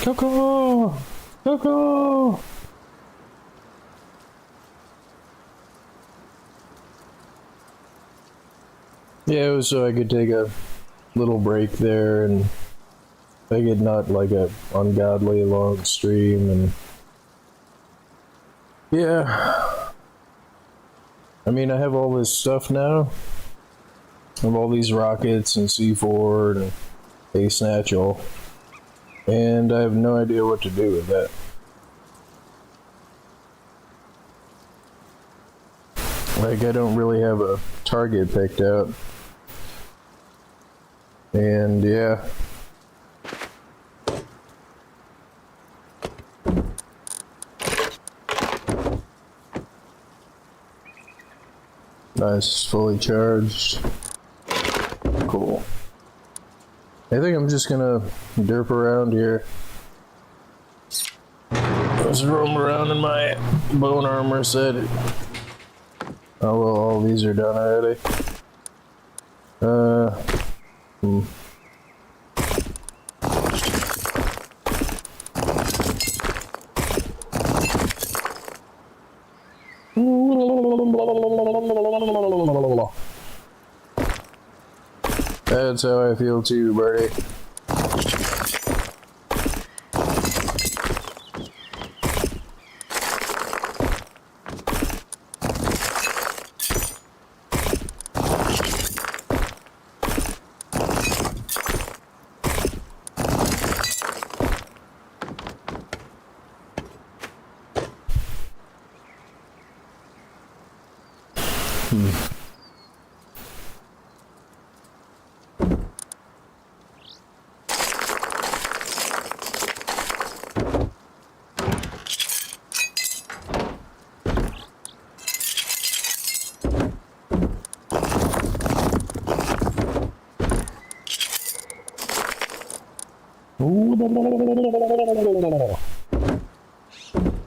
Choco! Choco! Yeah, it was so I could take a little break there and make it not like a ungodly long stream. And yeah, I mean, I have all this stuff now. I have all these rockets and C4 and Ace Natural, and I have no idea what to do with that. Like, I don't really have a target picked out. And yeah. Nice, fully charged. Cool. I think I'm just gonna derp around here. Just roam around in my bone armor set. Oh well, all these are done already. That's how I feel too, Birdie.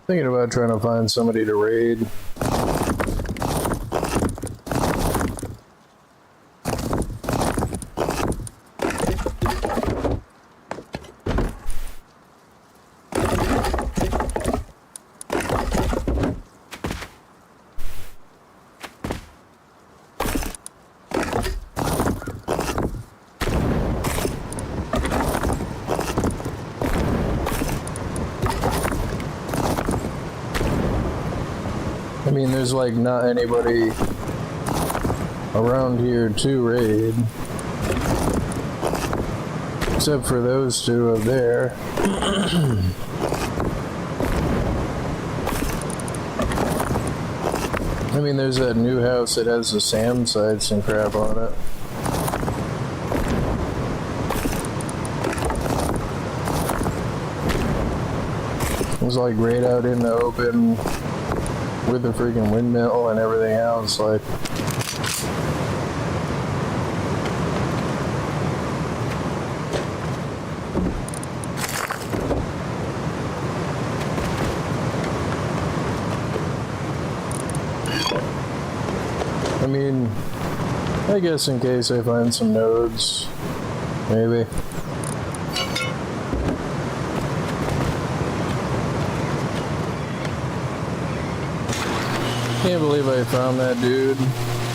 Thinking about trying to find somebody to raid. I mean, there's like not anybody around here to raid. Except for those two up there. I mean, there's that new house that has the SAM sites and crap on it. It was like right out in the open with the freaking windmill and everything else, like. I mean, I guess in case I find some nodes, maybe. Can't believe I found that dude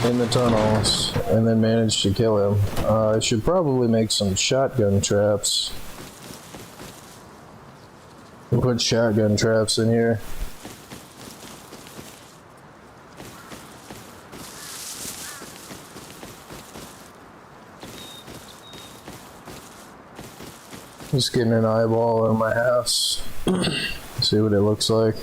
in the tunnels and then managed to kill him. I should probably make some shotgun traps. And put shotgun traps in here. Just getting an eyeball on my house. See what it looks like.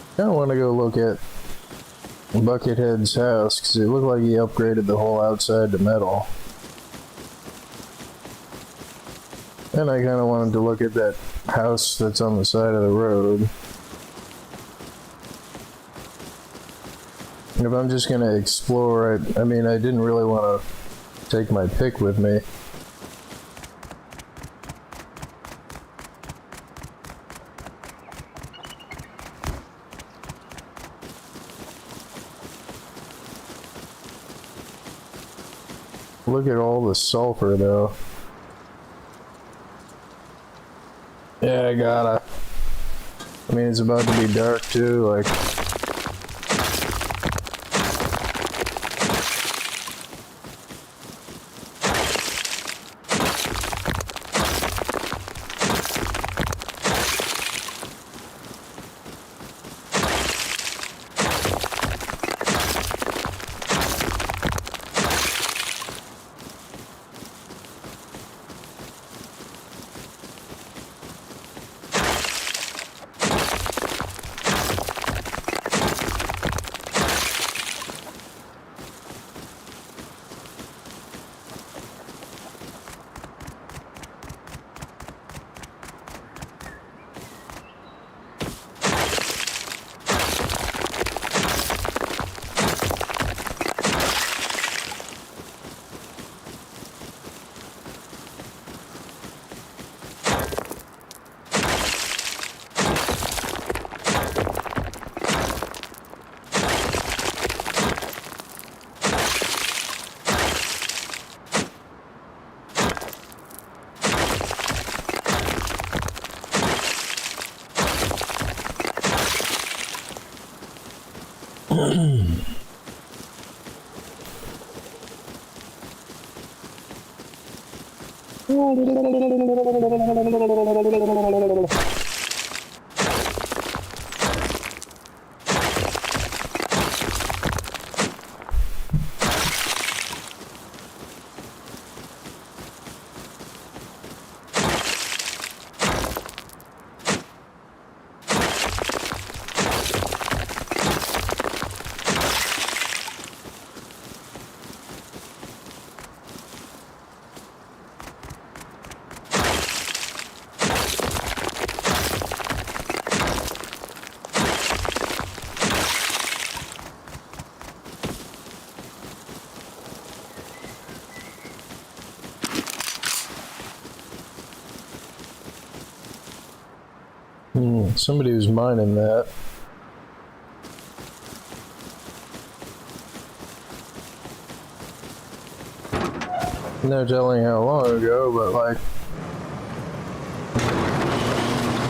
I kind of want to go look at Buckethead's house because it looked like he upgraded the whole outside to metal. And I kind of wanted to look at that house that's on the side of the road. And if I'm just going to explore, I mean, I didn't really want to take my pick with me. look at all the sulfur though. Yeah, I gotta. I mean, it's about to be dark too, like. Somebody was mining that. No telling how long ago, but like,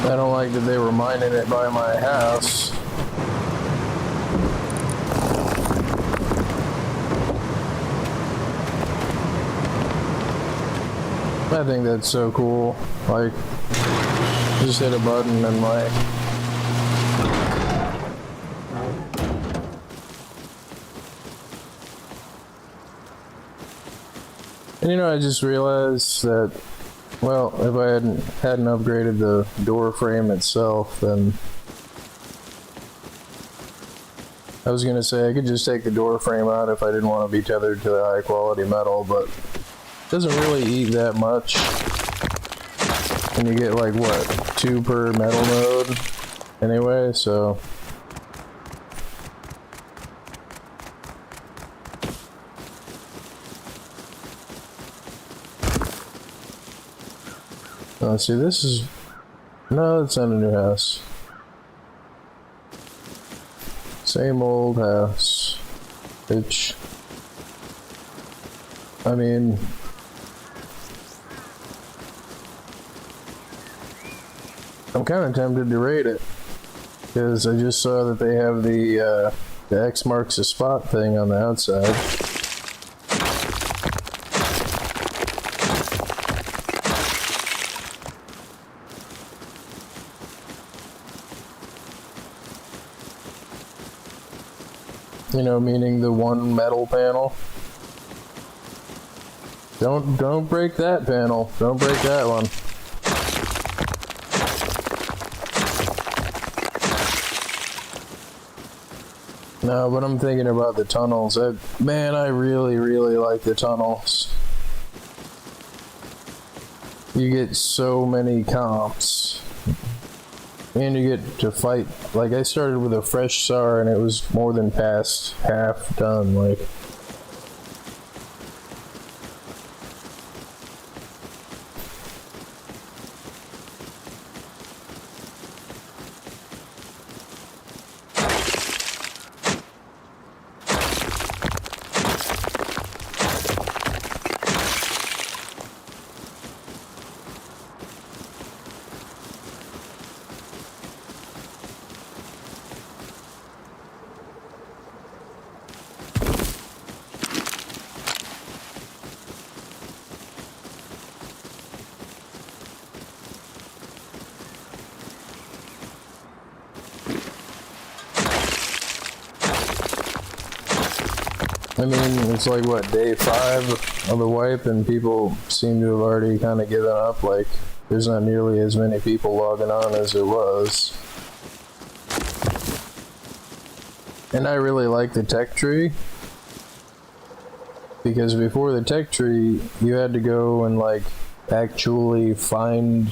I don't like that they were mining it by my house. I think that's so cool. Like, just hit a button and like, and you know, I just realized that, well, if I hadn't upgraded the door frame itself, then I was gonna say I could just take the door frame out if I didn't want to be tethered to the high quality metal, but it doesn't really eat that much. And you get like what, 2 per metal node anyway, so let's see, this is, no, it's not a new house. Same old house, which, I mean, I'm kind of tempted to raid it, because I just saw that they have the X marks a spot thing on the outside. You know, meaning the one metal panel. Don't break that panel. Don't break that one. No, but I'm thinking about the tunnels. Man, I really, really like the tunnels. You get so many comps. And you get to fight. Like, I started with a fresh SAR and it was more than past half done. Like, I mean, it's like, what, day 5 of the wipe, and people seem to have already kind of given up. Like, there's not nearly as many people logging on as there was. And I really like the tech tree, because before the tech tree, you had to go and, like, actually find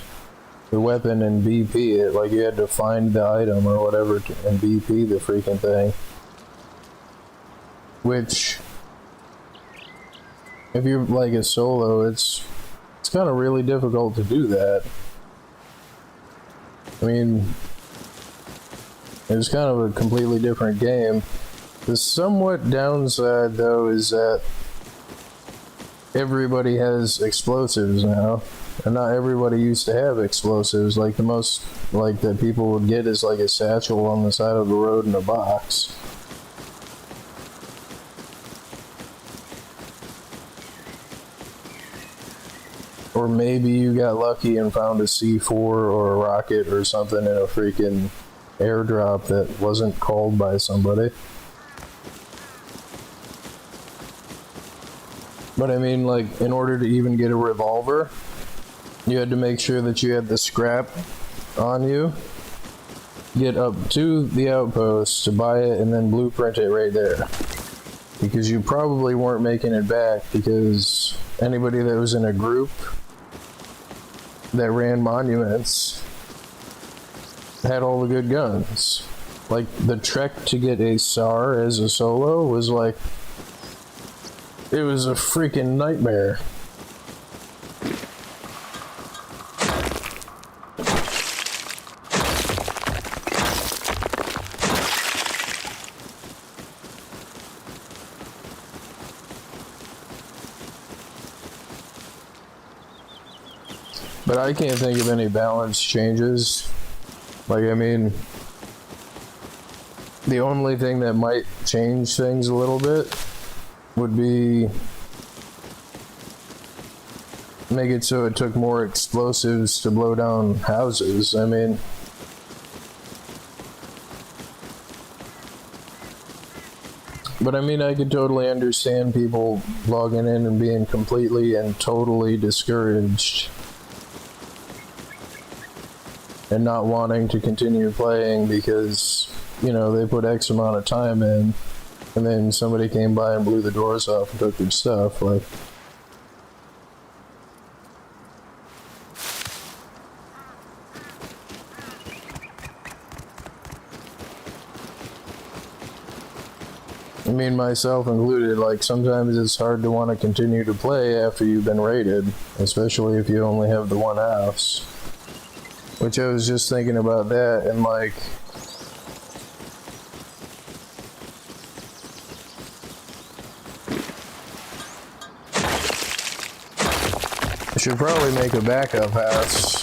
the weapon and BP it. Like, you had to find the item or whatever and BP the freaking thing. Which, if you're like a solo, it's kind of really difficult to do that. I mean, it's kind of a completely different game. The somewhat downside, though, is that everybody has explosives now, and not everybody used to have explosives. Like, the most, like, that people would get is like a satchel on the side of the road in a box. Or maybe you got lucky and found a C4 or a rocket or something in a freaking airdrop that wasn't called by somebody. But I mean, like, in order to even get a revolver, you had to make sure that you had the scrap on you, get up to the outpost to buy it, and then blueprint it right there. Because you probably weren't making it back, because anybody that was in a group that ran monuments had all the good guns. Like, the trek to get a SAR as a solo was like, it was a freaking nightmare. But I can't think of any balance changes. Like, I mean, the only thing that might change things a little bit would be make it so it took more explosives to blow down houses. I mean, but I mean, I could totally understand people logging in and being completely and totally discouraged and not wanting to continue playing because, you know, they put X amount of time in and then somebody came by and blew the doors off and took their stuff. Like, I mean, myself included, like, sometimes it's hard to want to continue to play after you've been raided, especially if you only have the one house. Which I was just thinking about that, and like, I should probably make a backup house.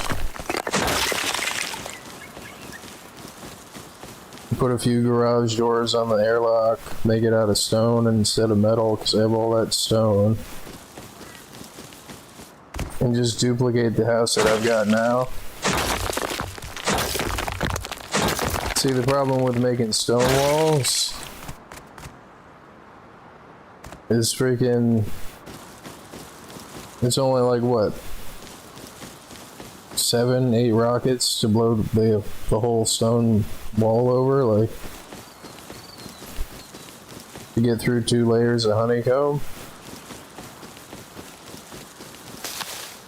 Put a few garage doors on the airlock, make it out of stone instead of metal, because I have all that stone. And just duplicate the house that I've got now. See, the problem with making stone walls is freaking, it's only like, what, 7, 8 rockets to blow the whole stone wall over, like, to get through 2 layers of honeycomb,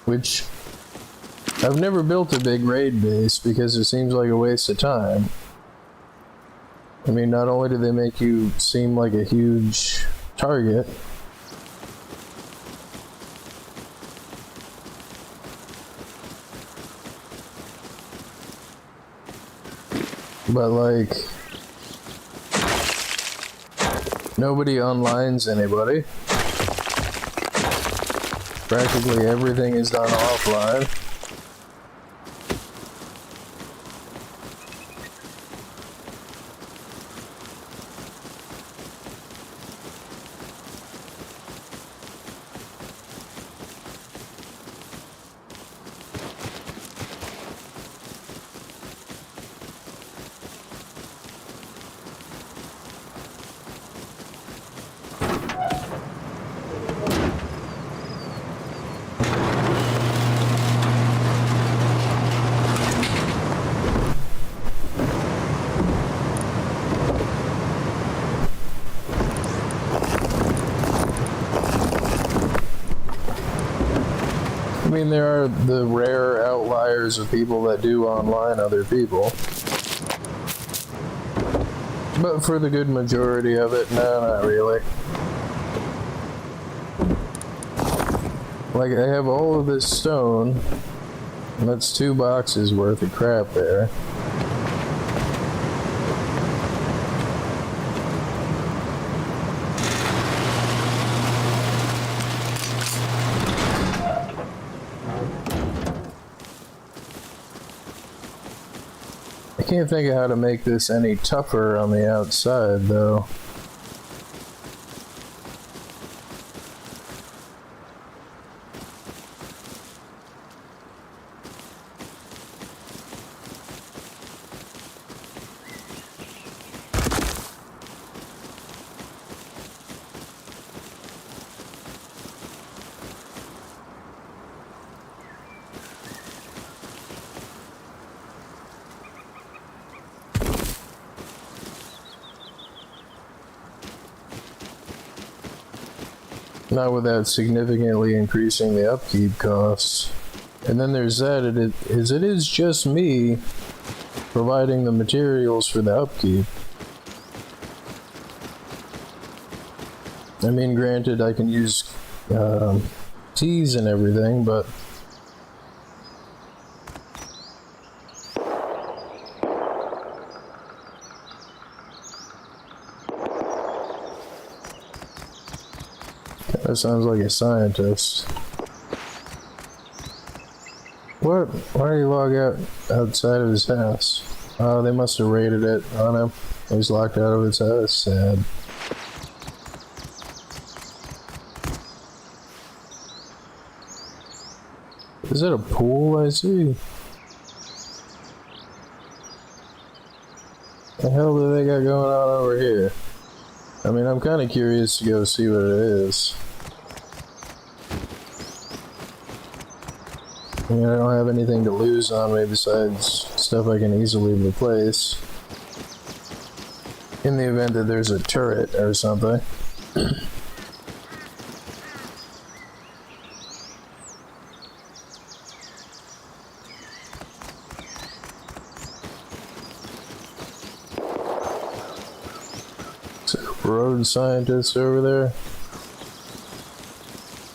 which I've never built a big raid base because it seems like a waste of time. I mean, not only do they make you seem like a huge target, but like, nobody onlines anybody. Practically everything is done offline. mean, there are the rare outliers of people that do online other people. But for the good majority of it, no, not really. Like, I have all of this stone, and that's 2 boxes worth of crap there. I can't think of how to make this any tougher on the outside, though. Not without significantly increasing the upkeep costs. And then there's that, it is just me providing the materials for the upkeep. I mean, granted, I can use teas and everything, but that sounds like a scientist. What? Why did he log out outside of his house? Oh, they must have raided it on him. He's locked out of his house. Sad. Is that a pool I see? What the hell do they got going on over here? I mean, I'm kind of curious to go see what it is. I mean, I don't have anything to lose on me besides stuff I can easily replace. In the event that there's a turret or something. Road scientists over there.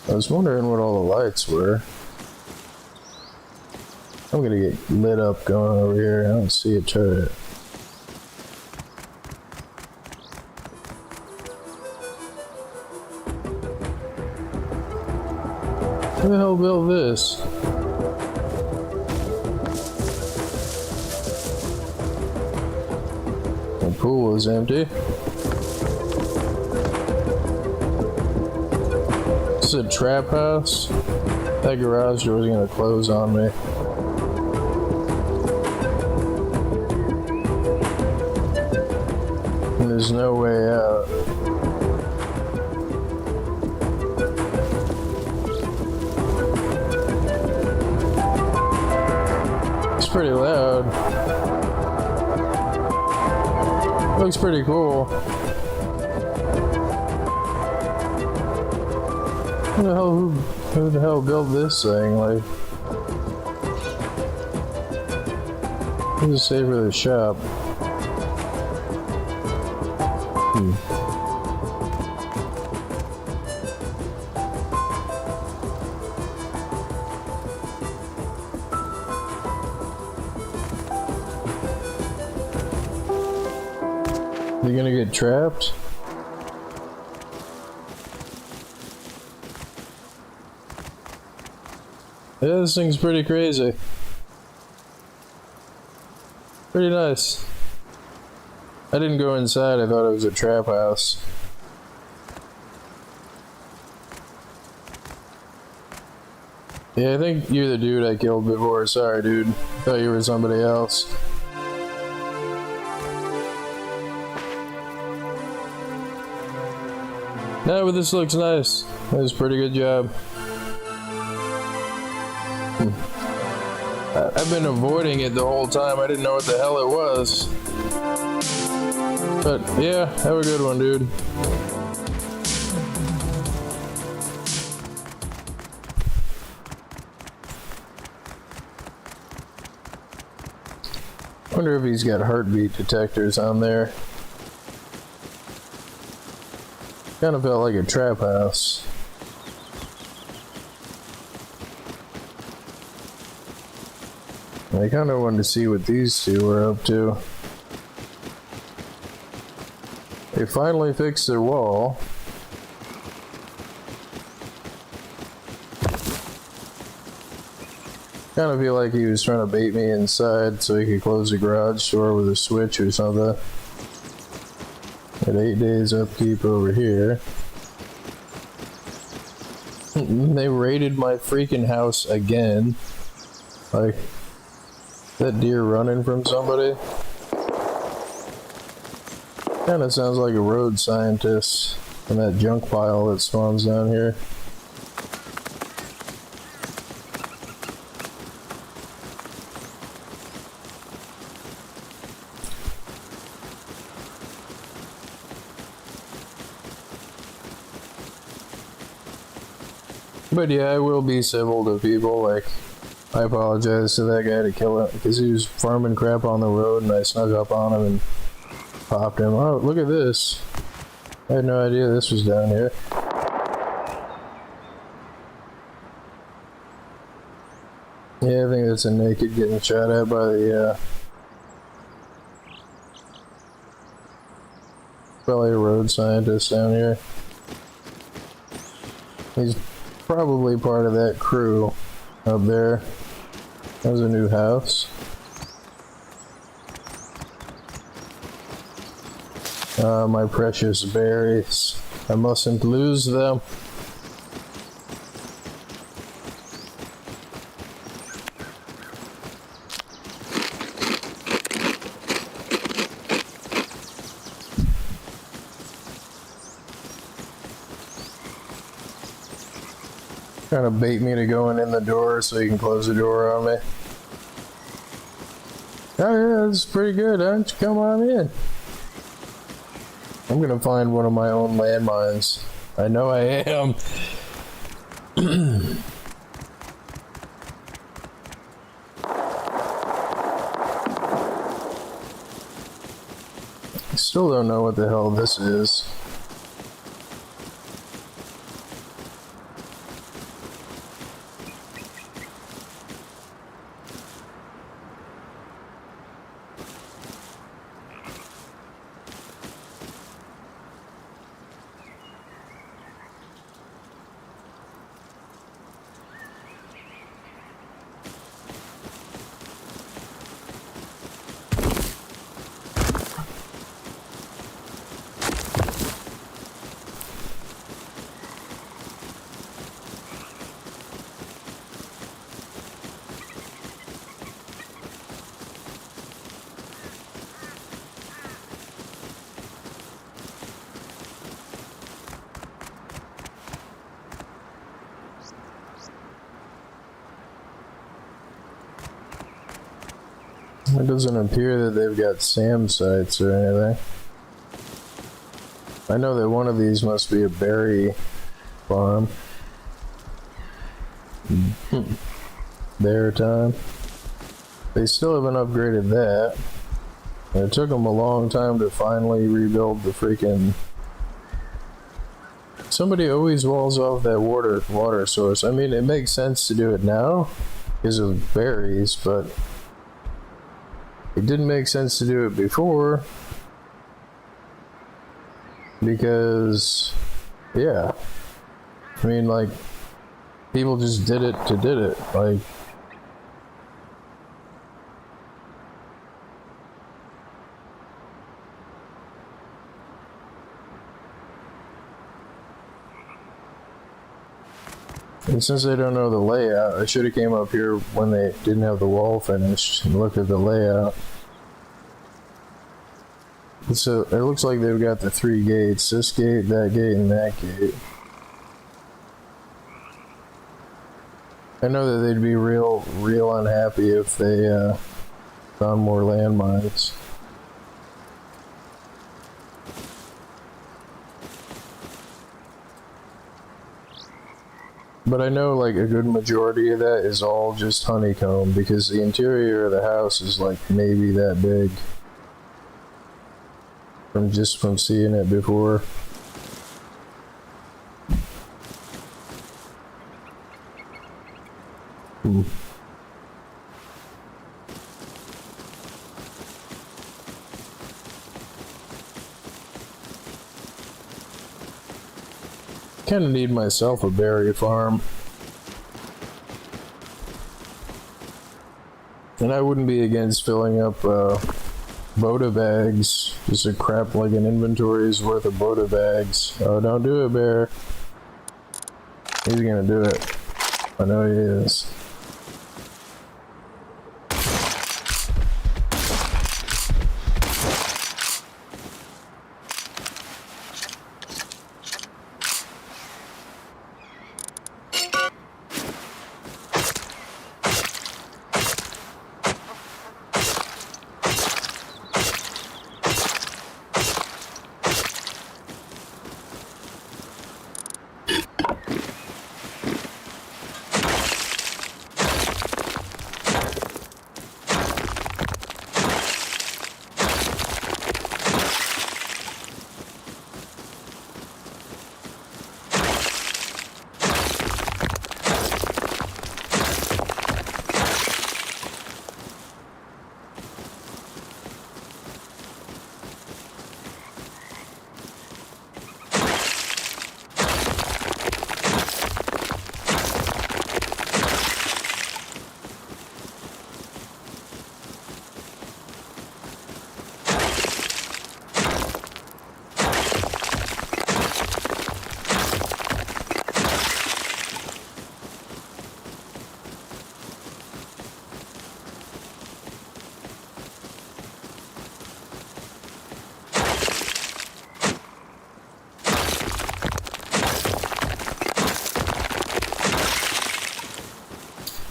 I was wondering what all the lights were. I'm gonna get lit up going over here. I don't see a turret. Who the hell built this? The pool is empty. This is a trap house. That garage door is gonna close on me. And there's no way out. It's pretty loud. Looks pretty cool. Who the hell built this thing? Like, who's to say for the shop? You gonna get trapped? Yeah, this thing's pretty crazy. Pretty nice. I didn't go inside, I thought it was a trap house. Yeah, I think you're the dude I killed before. Sorry, dude. Thought you were somebody else. No, but this looks nice. That was a pretty good job. I've been avoiding it the whole time. I didn't know what the hell it was. But yeah, have a good one, dude. Wonder if he's got heartbeat detectors on there. Kind of felt like a trap house. I kind of wanted to see what these two were up to. They finally fixed their wall. Kind of feel like he was trying to bait me inside so he could close the garage door with a switch or something. At 8 days upkeep over here. They raided my freaking house again. Like, that deer running from somebody? Kinda sounds like a road scientist in that junk pile that spawns down here. But yeah, I will be civil to people. Like, I apologize to that guy to kill him because he was farming crap on the road and I snuck up on him and popped him. Oh, look at this. I had no idea this was down here. Yeah, I think that's a naked getting shot at by the, probably a road scientist down here. He's probably part of that crew up there. That was a new house. My precious berries. I mustn't lose them. Trying to bait me to going in the door so you can close the door on me. Oh yeah, this is pretty good. Why don't you come on in? I'm gonna find one of my own landmines. I know I am. I still don't know what the hell this is. It doesn't appear that they've got SAM sites or anything. I know that one of these must be a berry farm. Bear time. They still haven't upgraded that. And it took them a long time to finally rebuild the freaking... Somebody always walls off that water source. I mean, it makes sense to do it now because of berries, but it didn't make sense to do it before because, yeah, I mean, like, people just did it to did it, like, and since they don't know the layout, I should have came up here when they didn't have the wall finished and looked at the layout. So it looks like they've got the 3 gates, this gate, and that gate. I know that they'd be real unhappy if they found more landmines. But I know like a good majority of that is all just honeycomb because the interior of the house is like maybe that big from seeing it before. Kind of need myself a berry farm. And I wouldn't be against filling up Boda bags. Just a crap like an inventory's worth of Boda bags. Oh, don't do it, Bear. He's gonna do it. I know he is.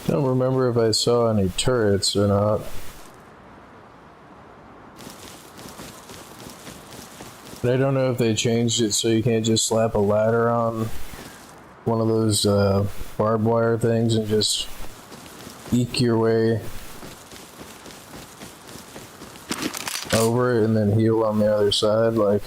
I don't remember if I saw any turrets or not. But I don't know if they changed it so you can't just slap a ladder on one of those barbed wire things and just eke your way over it and then heal on the other side, like.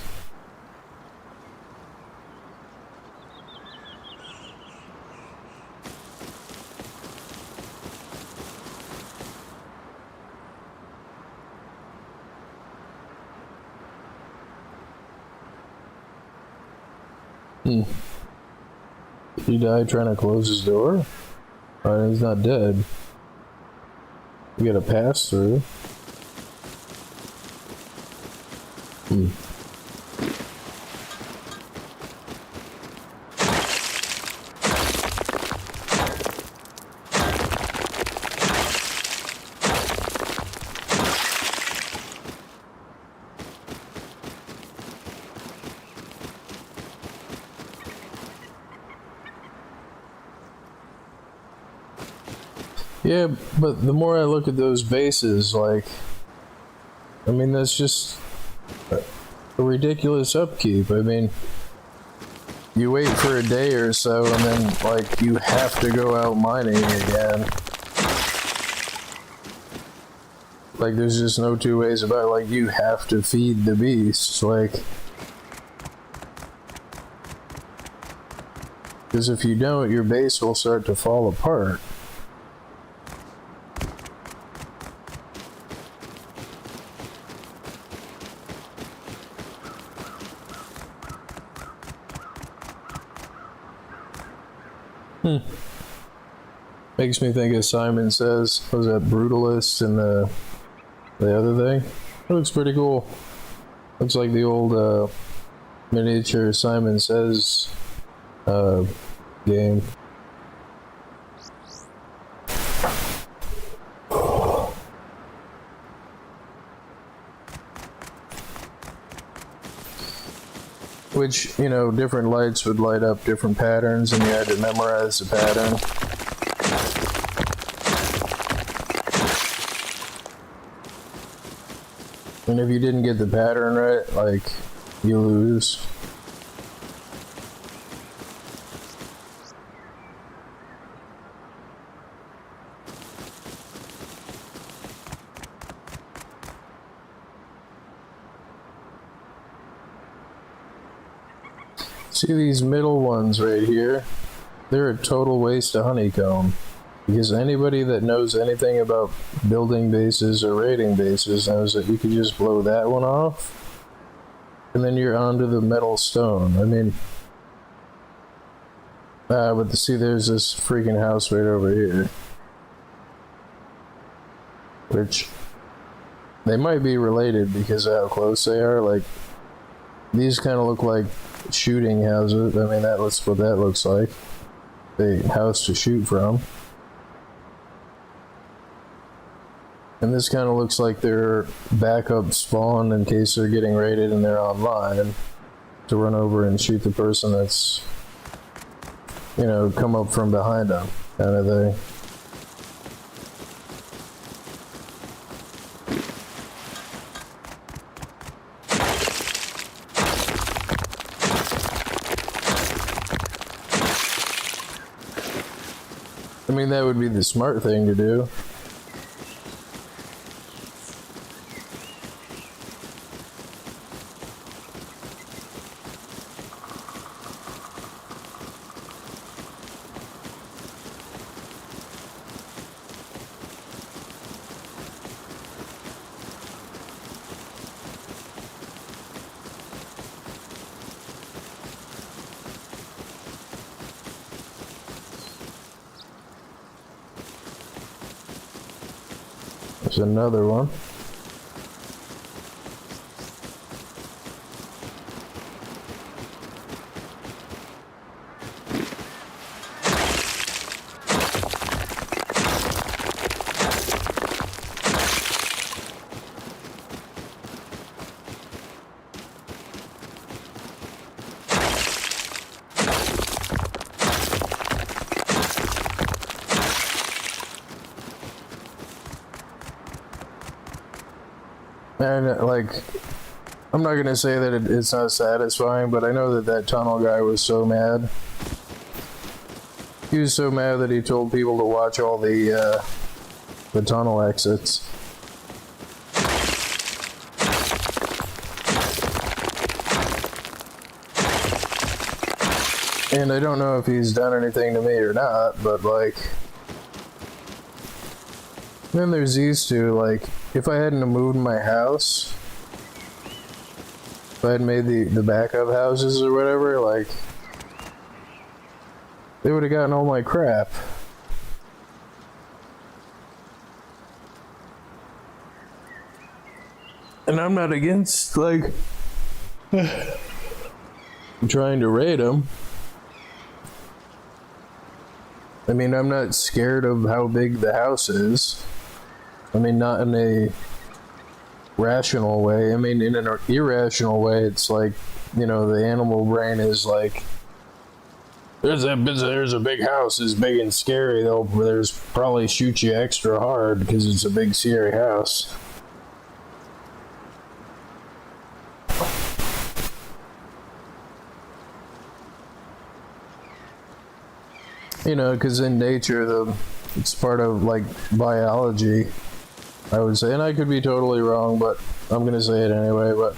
He died trying to close his door? Alright, he's not dead. We gotta pass through. Yeah, but the more I look at those bases, like, I mean, that's just a ridiculous upkeep. I mean, you wait for a day or so and then, like, you have to go out mining again. Like, there's just no two ways about it. Like, you have to feed the beasts, like. Because if you don't, your base will start to fall apart. Makes me think of Simon Says. Was that Brutalist and the other thing? It looks pretty cool. Looks like the old miniature Simon Says game. Which, you know, different lights would light up different patterns and you had to memorize the pattern. And if you didn't get the pattern right, like, you lose. See these middle ones right here? They're a total waste of honeycomb. Because anybody that knows anything about building bases or raiding bases knows that you can just blow that one off, and then you're onto the metal stone. I mean, but see, there's this freaking house right over here. Which, they might be related because of how close they are. Like, these kind of look like shooting houses. I mean, that's what that looks like. A house to shoot from. And this kind of looks like their backup spawn in case they're getting raided and they're online, to run over and shoot the person that's, you know, come up from behind them, kind of thing. I mean, that would be the smart thing to do. There's another one. And, like, I'm not gonna say that it's not satisfying, but I know that that tunnel guy was so mad. He was so mad that he told people to watch all the tunnel exits. And I don't know if he's done anything to me or not, but, like... Then there's these two, like, if I hadn't moved my house, if I had made the backup houses or whatever, like, they would have gotten all my crap. And I'm not against, like, trying to raid them. I mean, I'm not scared of how big the house is. I mean, not in a rational way. I mean, in an irrational way, it's like, you know, the animal brain is like, there's a big house, it's big and scary, though. There's probably shoot you extra hard because it's a big, scary house. You know, because in nature, it's part of, like, biology, I would say. And I could be totally wrong, but I'm going to say it anyway. But,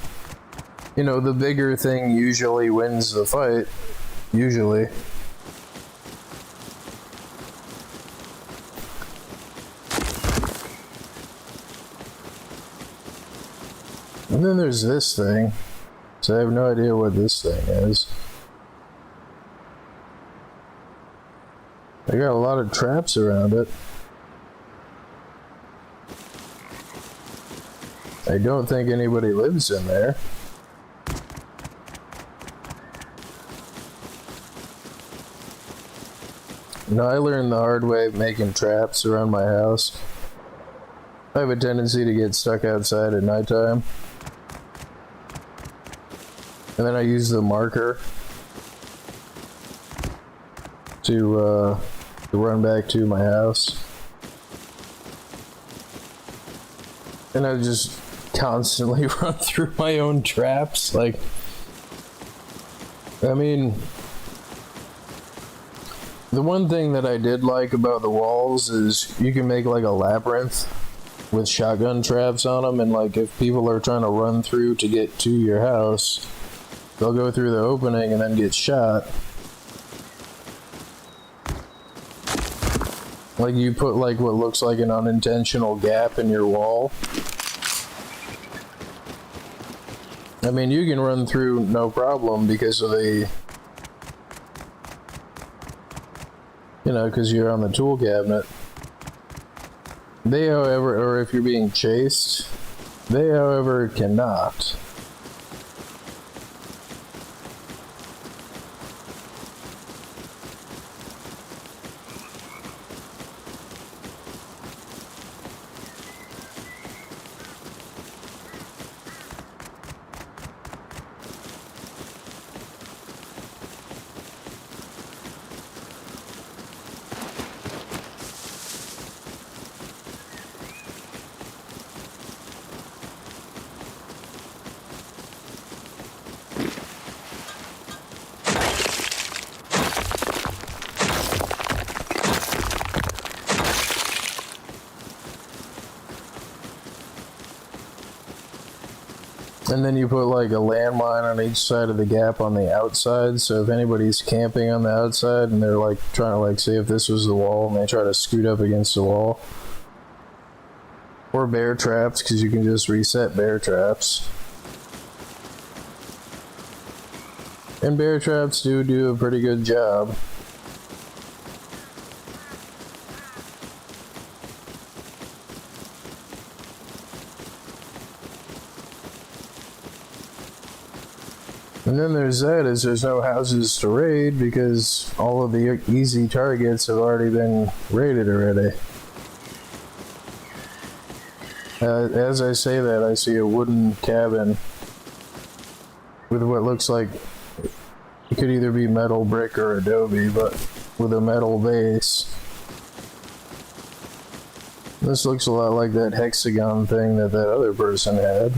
you know, the bigger thing usually wins the fight. Usually. And then there's this thing. So I have no idea what this thing is. I got a lot of traps around it. I don't think anybody lives in there. You know, I learned the hard way of making traps around my house. I have a tendency to get stuck outside at nighttime. And then I use the marker to run back to my house. And I just constantly run through my own traps. Like, I mean, the one thing that I did like about the walls is you can make like a labyrinth with shotgun traps on them, and like if people are trying to run through to get to your house, they'll go through the opening and then get shot. Like you put like what looks like an unintentional gap in your wall. I mean, you can run through no problem because of the, you know, because you're on the tool cabinet. They, however, or if you're being chased, they, however, cannot. And then you put like a landmine on each side of the gap on the outside, so if anybody's camping on the outside and they're like trying to like see if this was the wall and they try to scoot up against the wall. Or bear traps, because you can just reset bear traps. And bear traps do a pretty good job. And then there's that, is there's no houses to raid because all of the easy targets have already been raided already. As I say that, I see a wooden cabin with what looks like it could either be metal, brick, or adobe, but with a metal base. This looks a lot like that hexagon thing that other person had.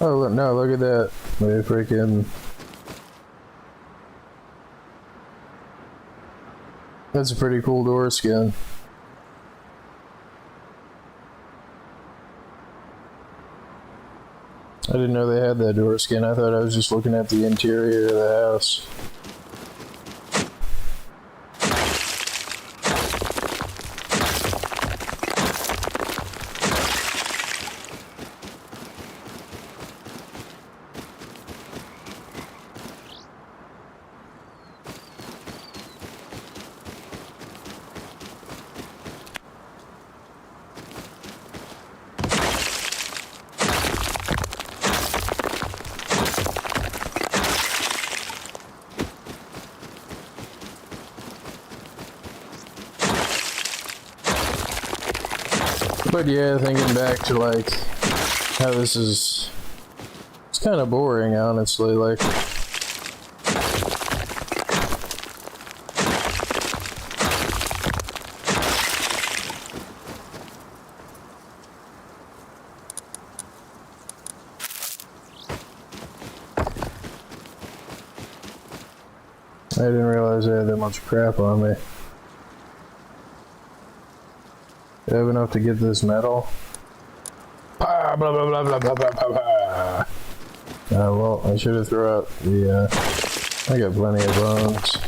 Oh, look, no, look at that. They freaking... That's a pretty cool door skin. I didn't know they had that door skin. I thought I was just looking at the interior of the house. But yeah, thinking back to like how this is, it's kind of boring, honestly. Like, I didn't realize I had that much crap on me. I have enough to get this metal. Blah, blah, blah, blah, blah, blah, blah, blah. Well, I should have thrown out the, I got plenty of bones.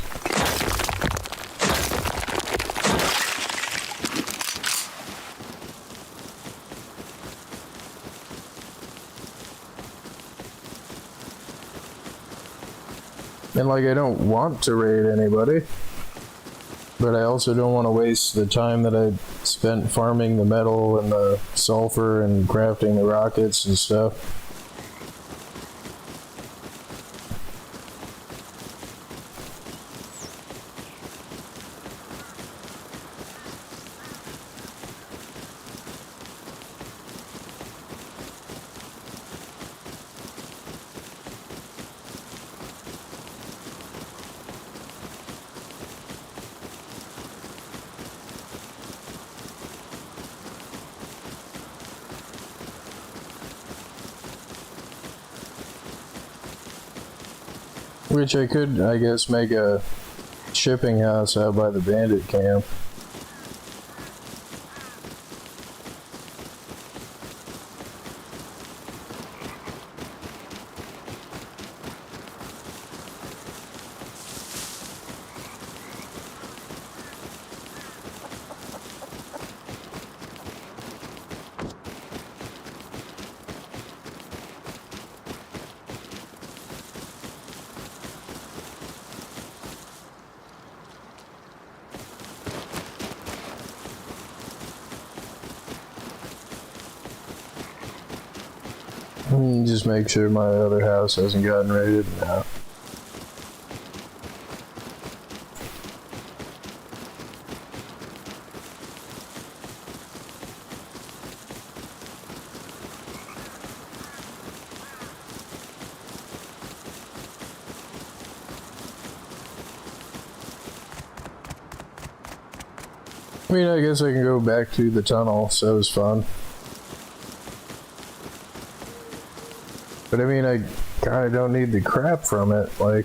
And like, I don't want to raid anybody. But I also don't want to waste the time that I spent farming the metal and the sulfur and crafting the rockets and stuff. Which I could, I guess, make a shipping house out by the bandit camp. Just make sure my other house hasn't gotten raided now. I mean, I guess I can go back to the tunnel, so it was fun. But I mean, I kinda don't need the crap from it, like...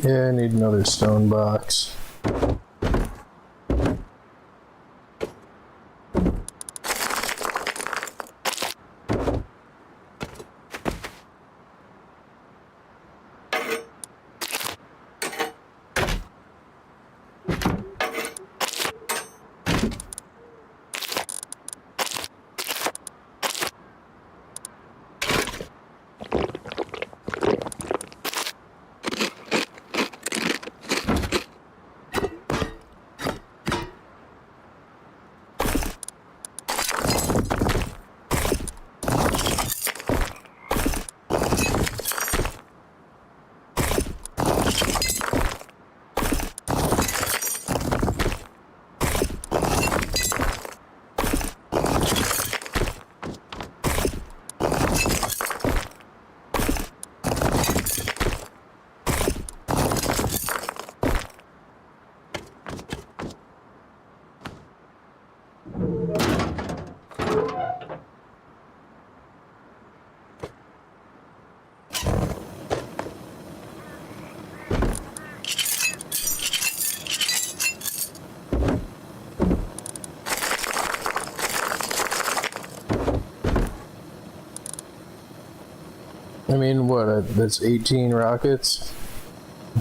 Yeah, I need another stone box. I mean, what, that's 18 rockets,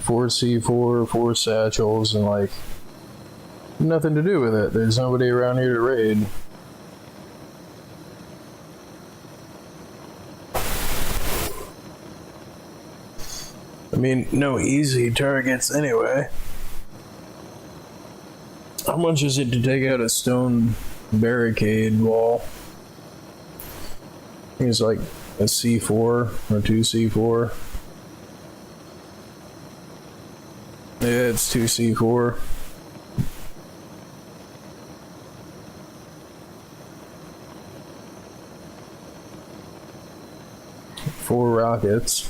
4 C4, 4 satchels, and like, nothing to do with it. There's nobody around here to raid. I mean, no easy targets anyway. How much is it to take out a stone barricade wall? I think it's like a C4 or 2 C4. Yeah, it's 2 C4. Four rockets.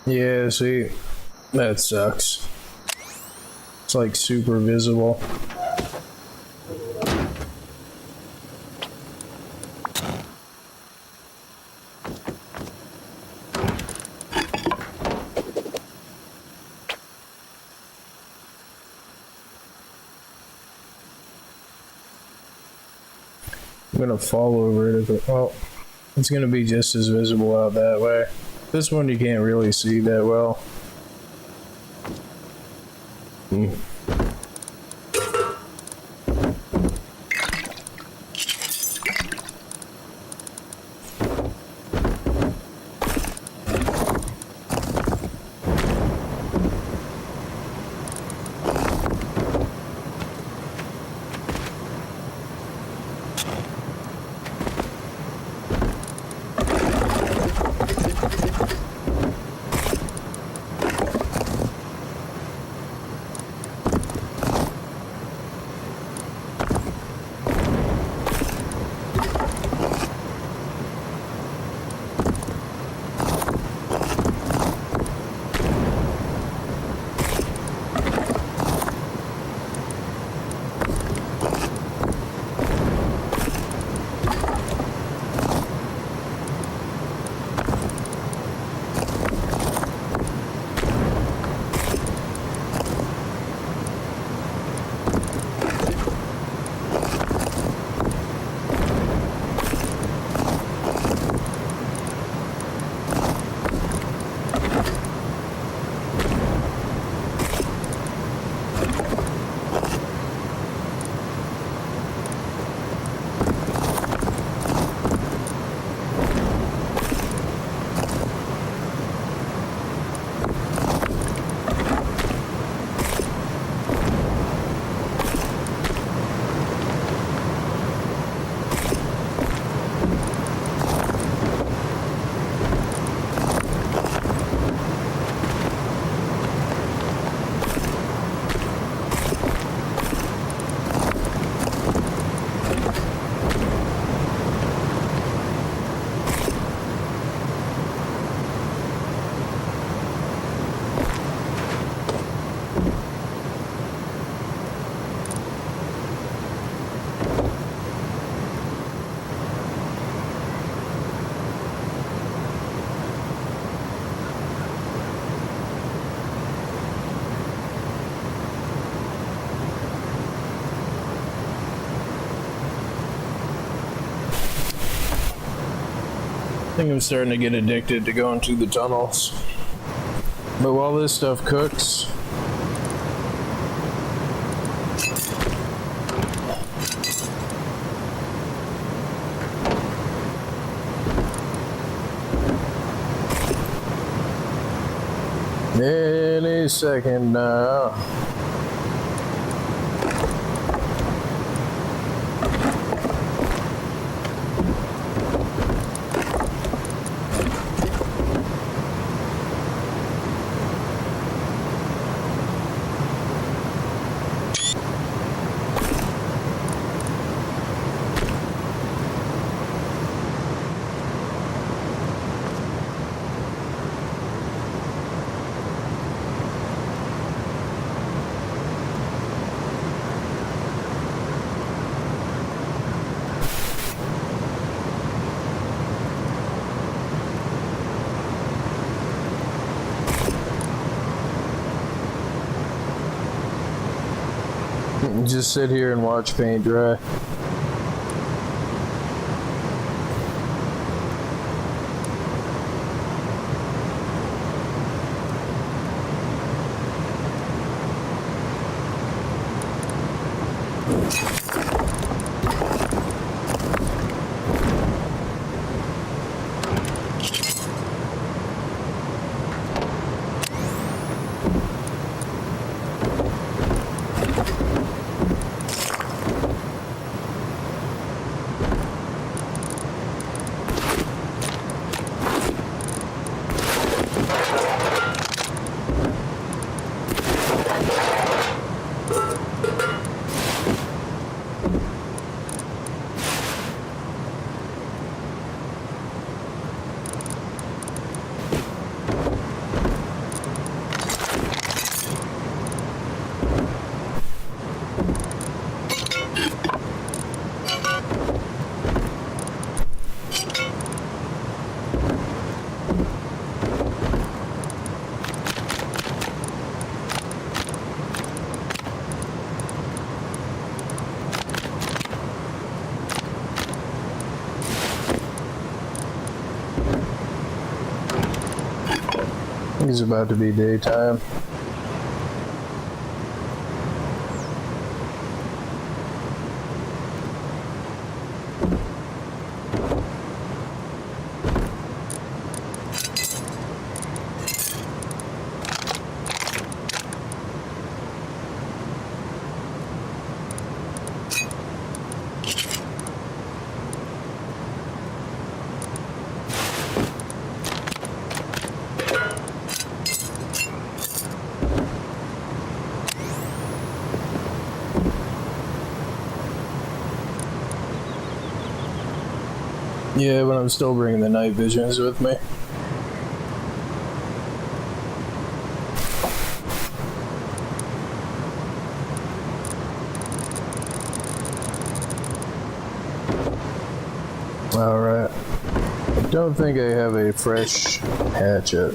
Yeah, see, that sucks. It's like super visible. I'm gonna fall over it if it, well, it's gonna be just as visible out that way. This one you can't really see that well. I think I'm starting to get addicted to going through the tunnels. But while this stuff cooks, any second now. Just sit here and watch paint dry. It's about to be daytime. Yeah, but I'm still bringing the night visions with me. Alright. I don't think I have a fresh hatchet.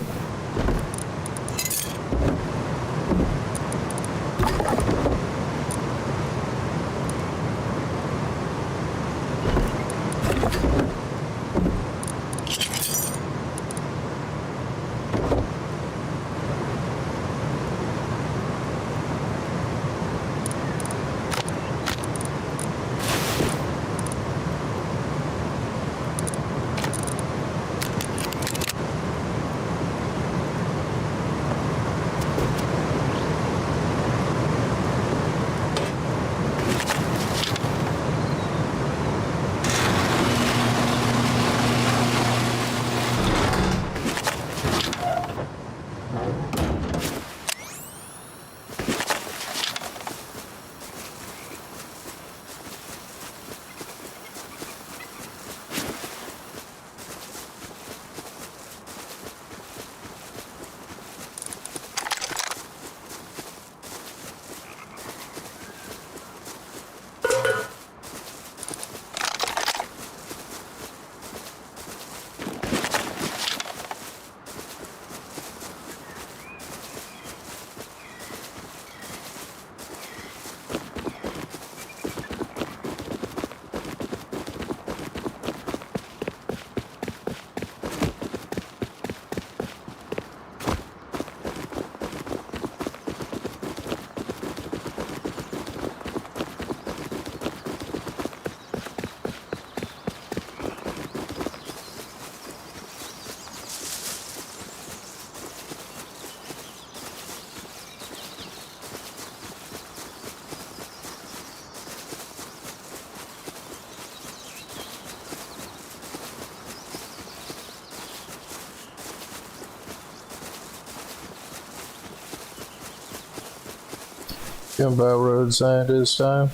Jump out road scientist time.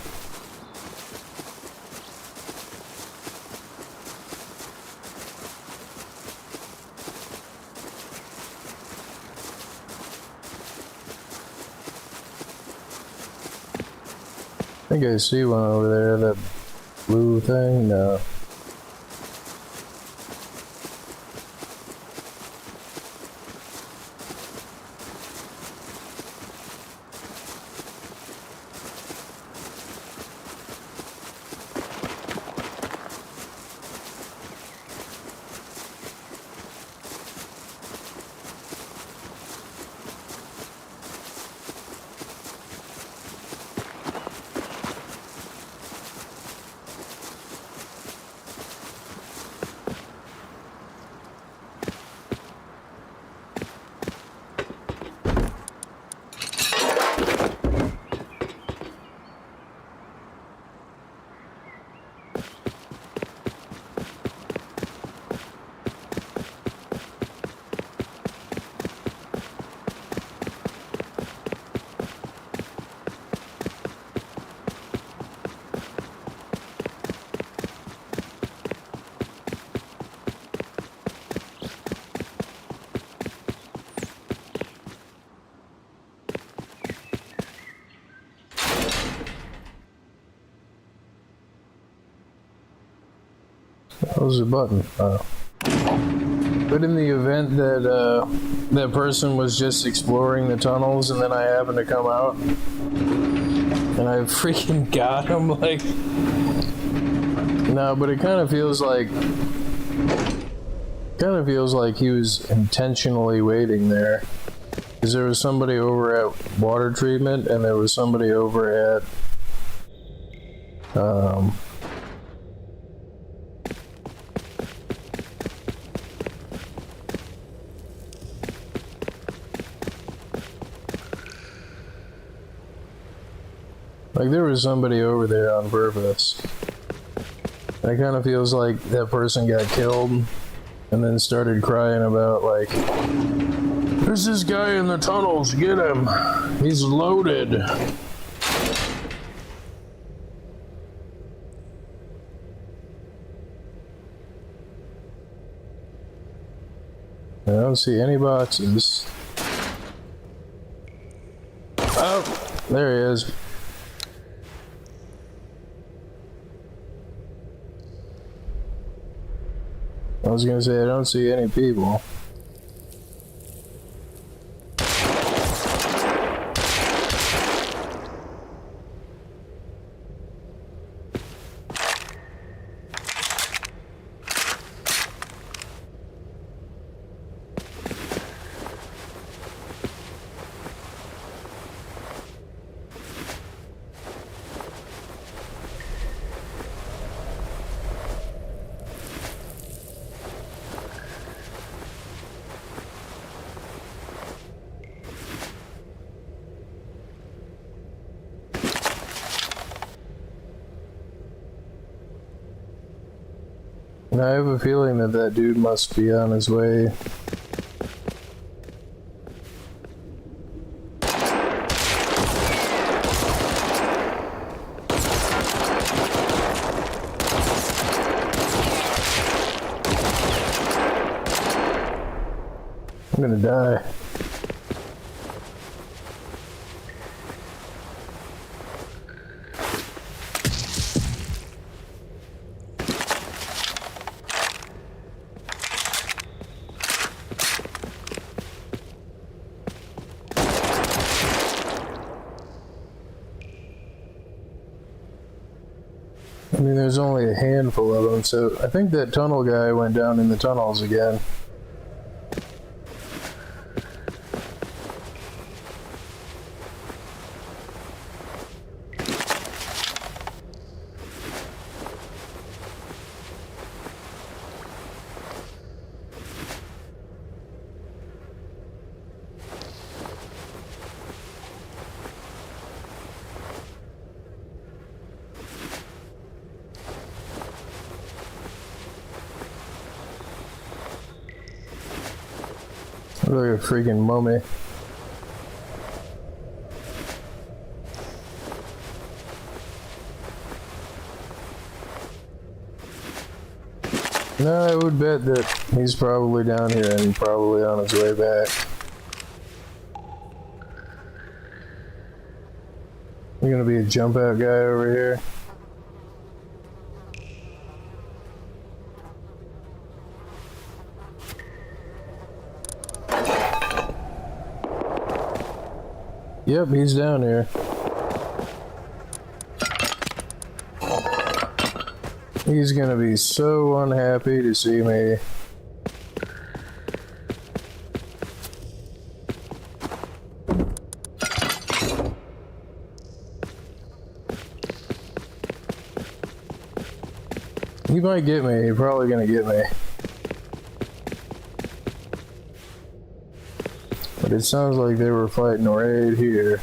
I think I see one over there, that blue thing. No. What was the button? But in the event that that person was just exploring the tunnels and then I happened to come out and I freaking got him, like... No, but it kind of feels like kind of feels like he was intentionally waiting there. Because there was somebody over at water treatment, and there was somebody over at like there was somebody over there on purpose. It kind of feels like that person got killed and then started crying about, like, there's this guy in the tunnels, get him, he's loaded. I don't see any boxes. Oh, there he is. I was gonna say, I don't see any people. And I have a feeling that that dude must be on his way. I'm gonna die. I mean, there's only a handful of them, so I think that tunnel guy went down in the tunnels again. Look like a freaking mummy. No, I would bet that he's probably down here and probably on his way back. There's gonna be a jump out guy over here. Yep, he's down here. He's gonna be so unhappy to see me. He might get me, he's probably gonna get me. But it sounds like they were fighting right here.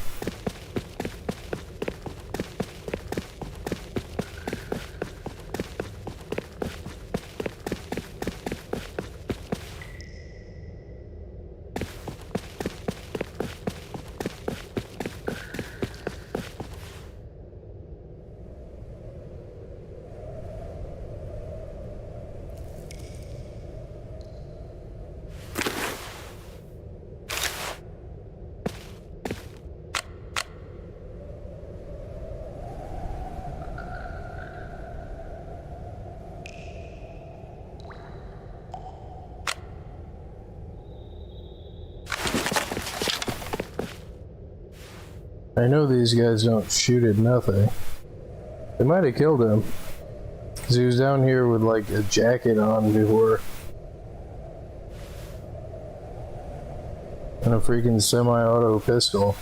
I know these guys don't shoot at nothing. They might have killed him. Because he was down here with like a jacket on before. And a freaking semi-auto pistol.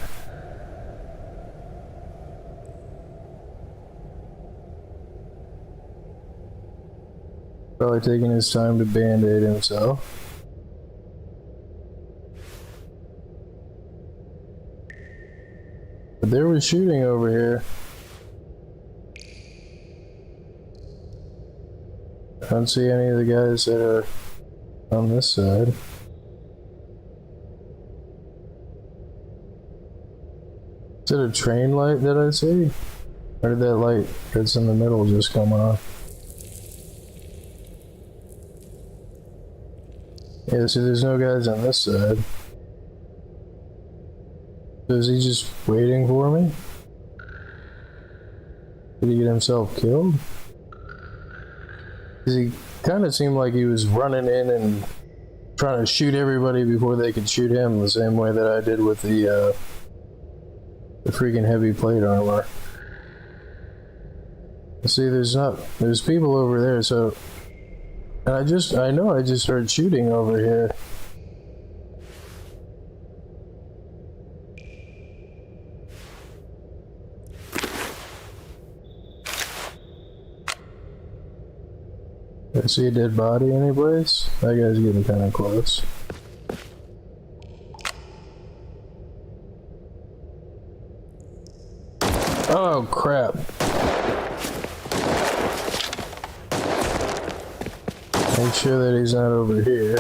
Probably taking his time to band-aid himself. But there was shooting over here. I don't see any of the guys that are on this side. Is it a train light that I see? Or did that light that's in the middle just come on? Yeah, see there's no guys on this side. So is he just waiting for me? Did he get himself killed? Because he kind of seemed like he was running in and trying to shoot everybody before they could shoot him, the same way that I did with the freaking heavy plate armor. See, there's people over there, so, and I know I just heard shooting over here. I see a dead body anyplace? That guy's getting kind of close. Oh crap. Make sure that he's not over here.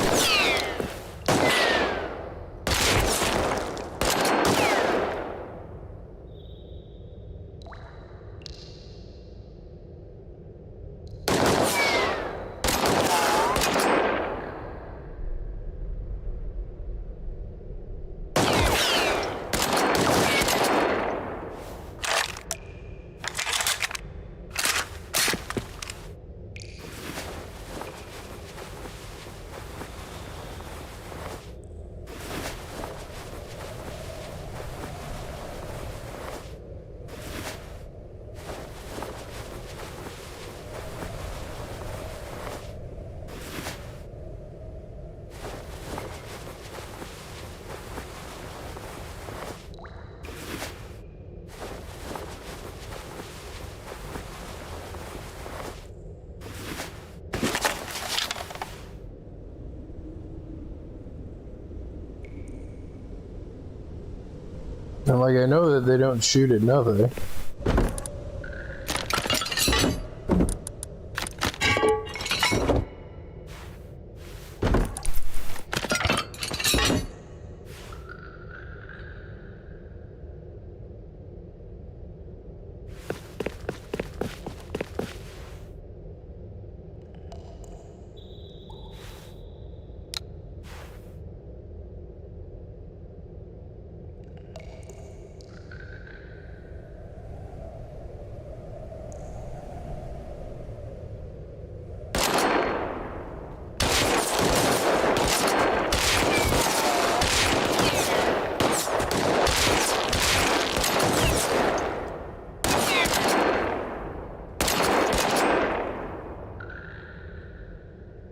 And like I know that they don't shoot at nothing.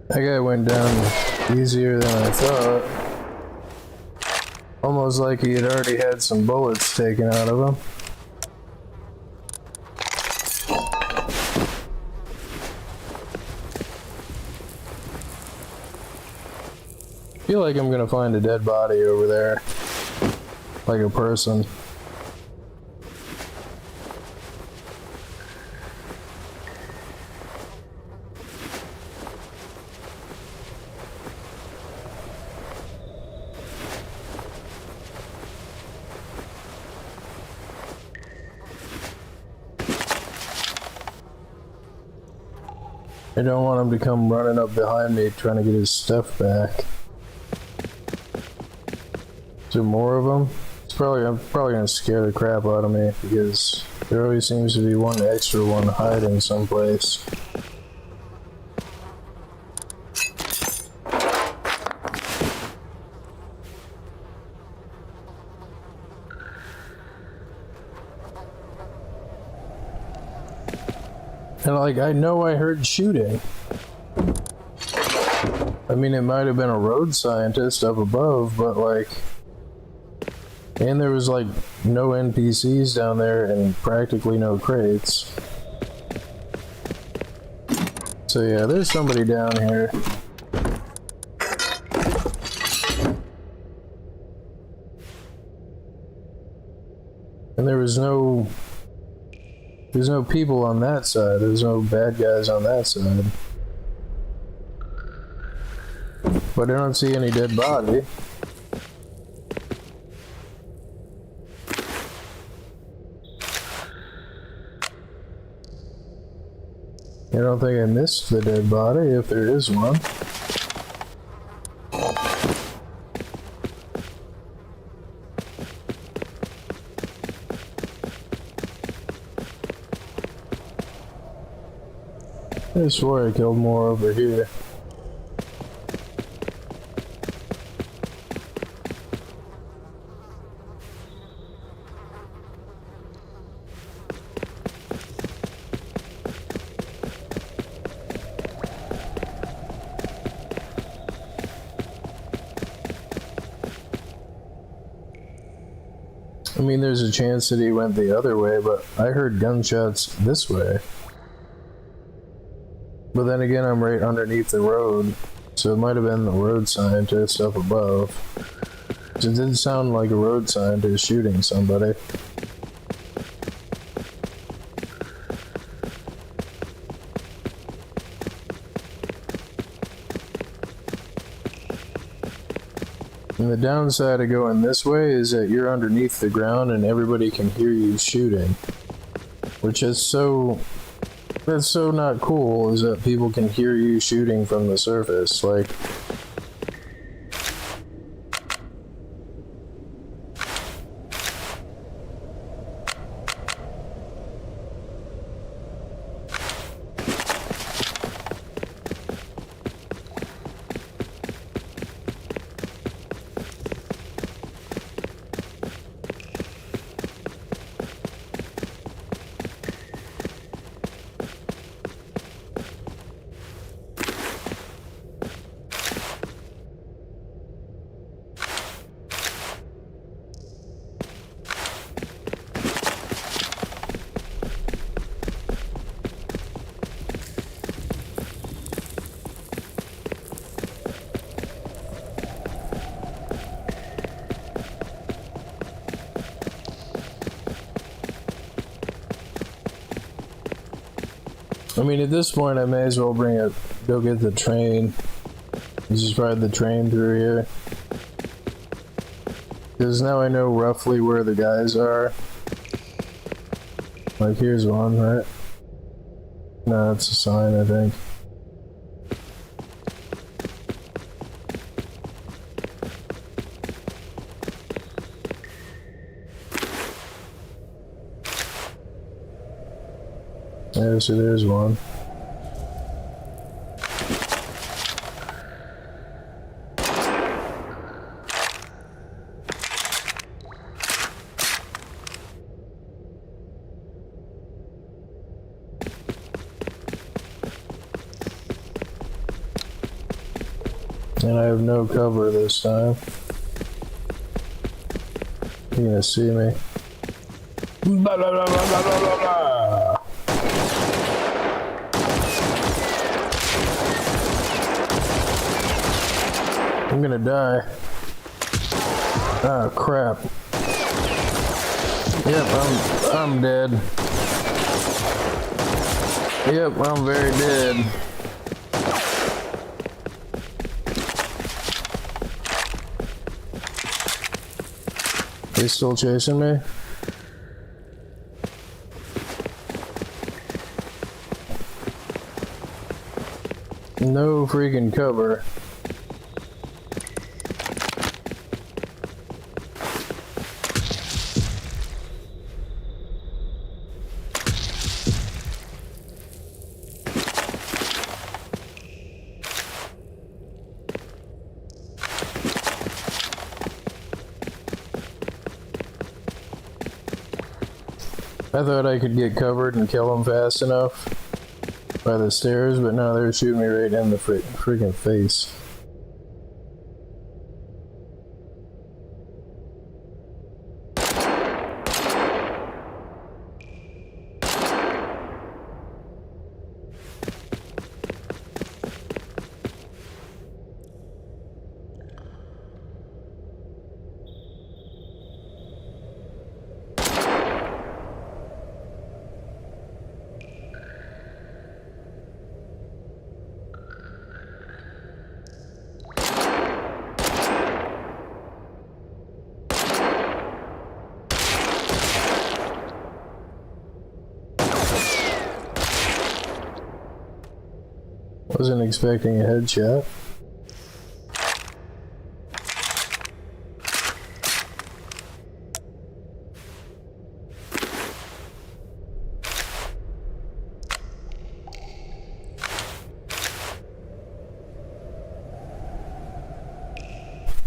That guy went down easier than I thought. Almost like he had already had some bullets taken out of him. I feel like I'm gonna find a dead body over there. Like a person. I don't want him to come running up behind me trying to get his stuff back. Is there more of them? I'm probably gonna scare the crap out of me because there always seems to be one extra one hiding someplace. And like, I know I heard shooting. I mean, it might have been a road scientist up above, but like, And there was like no NPCs down there and practically no crates. So yeah, there's somebody down here. And there's no people on that side. There's no bad guys on that side. But I don't see any dead body. I don't think I missed the dead body, if there is one. I swore I killed more over here. I mean, there's a chance that he went the other way, but I heard gunshots this way. But then again, I'm right underneath the road, so it might have been the road scientist up above. It did sound like a road scientist shooting somebody. And the downside of going this way is that you're underneath the ground and everybody can hear you shooting. Which is so... That's so not cool, is that people can hear you shooting from the surface. Like... I mean, at this point, I may as well go get the train. Just ride the train through here. Because now I know roughly where the guys are. Like, here's one, right? No, it's a sign, I think. Yeah, so there's one. And I have no cover this time. You're gonna see me. Blah, blah, blah, blah, blah, blah, blah. I'm gonna die. Oh crap. Yep, I'm dead. Yep, I'm very dead. They still chasing me? No freaking cover. I thought I could get covered and kill them fast enough by the stairs, but no, they're shooting me right in the freaking face. Wasn't expecting a headshot.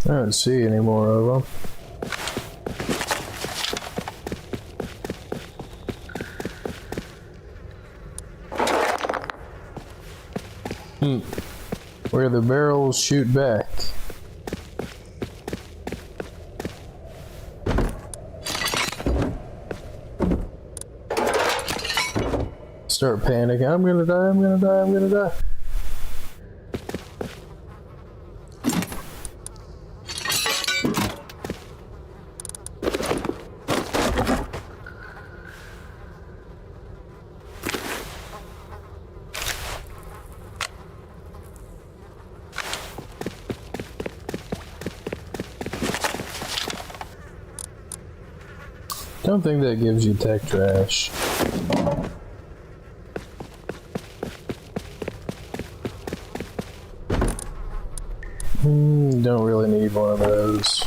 I don't see any more of them. Where the barrels shoot back. Start panicking. I'm gonna die, I'm gonna die, I'm gonna die. Don't think that gives you tech trash. Don't really need one of those.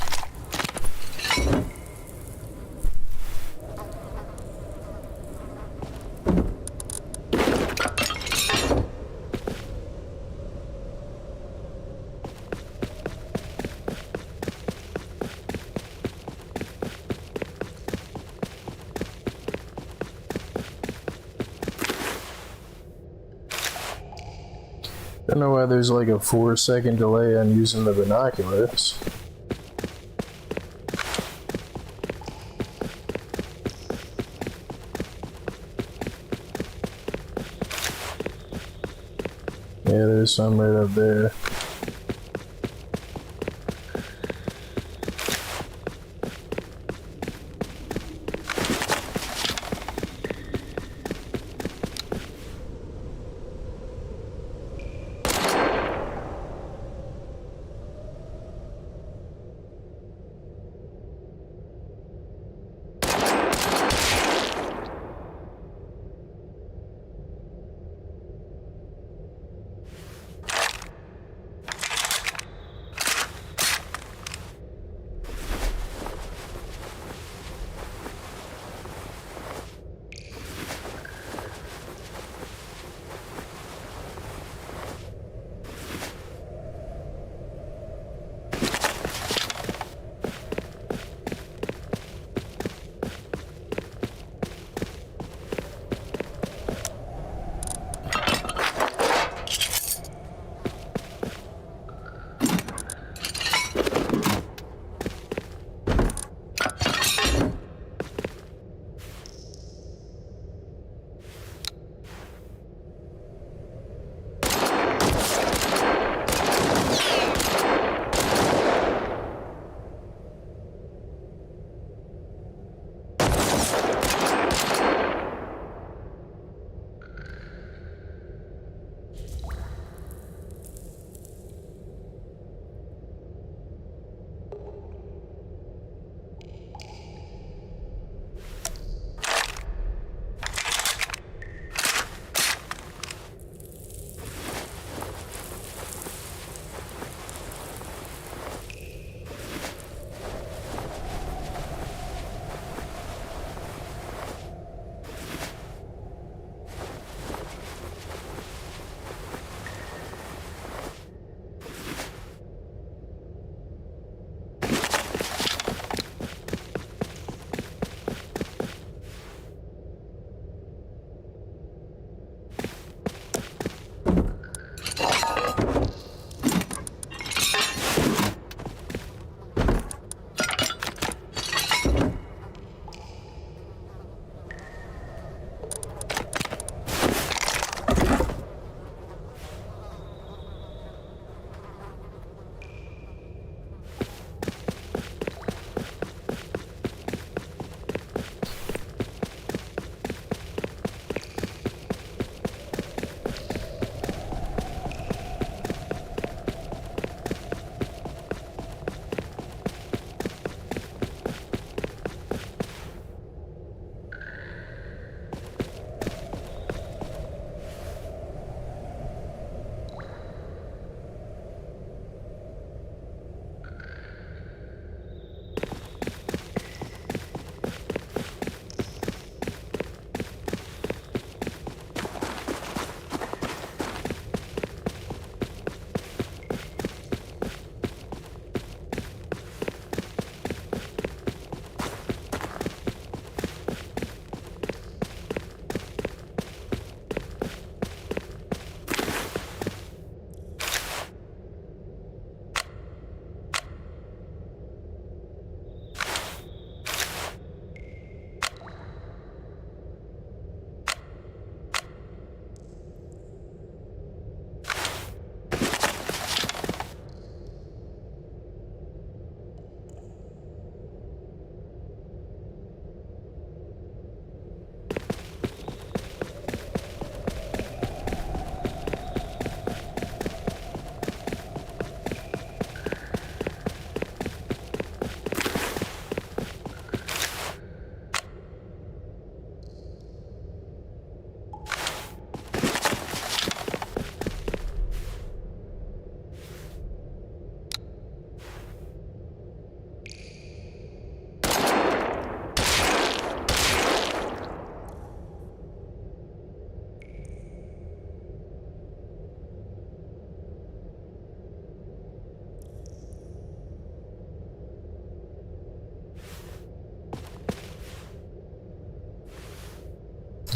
I don't know why there's like a 4-second delay on using the binoculars. Yeah, there's some right up there.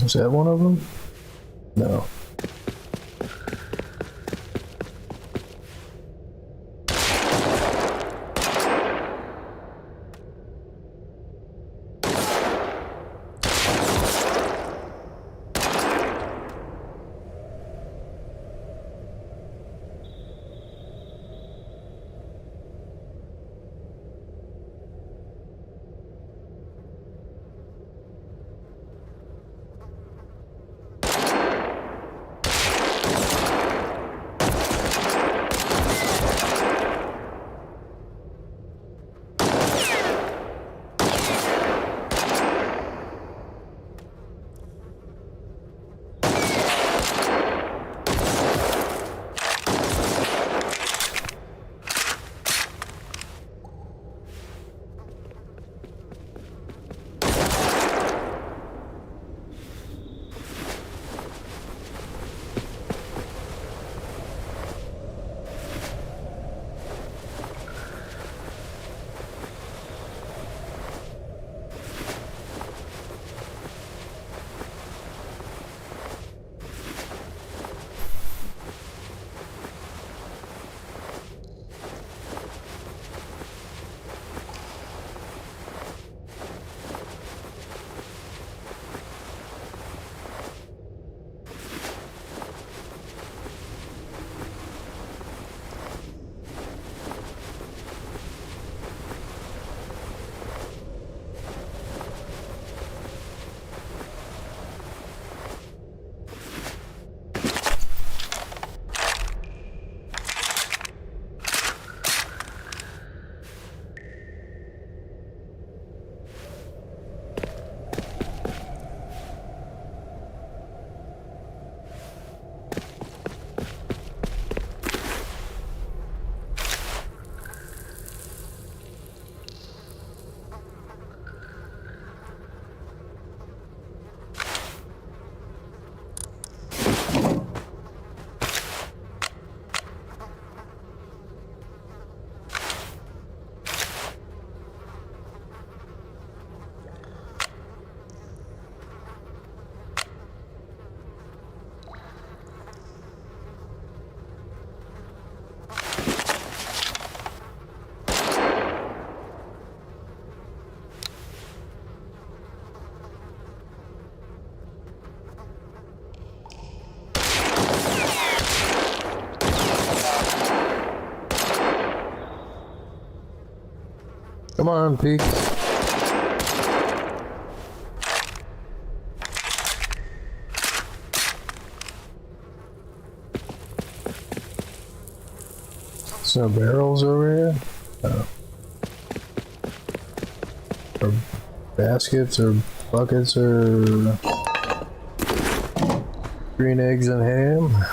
Is that one of them? No. Come on, Peak. Some barrels over here? Oh. Or baskets or buckets or green eggs and ham?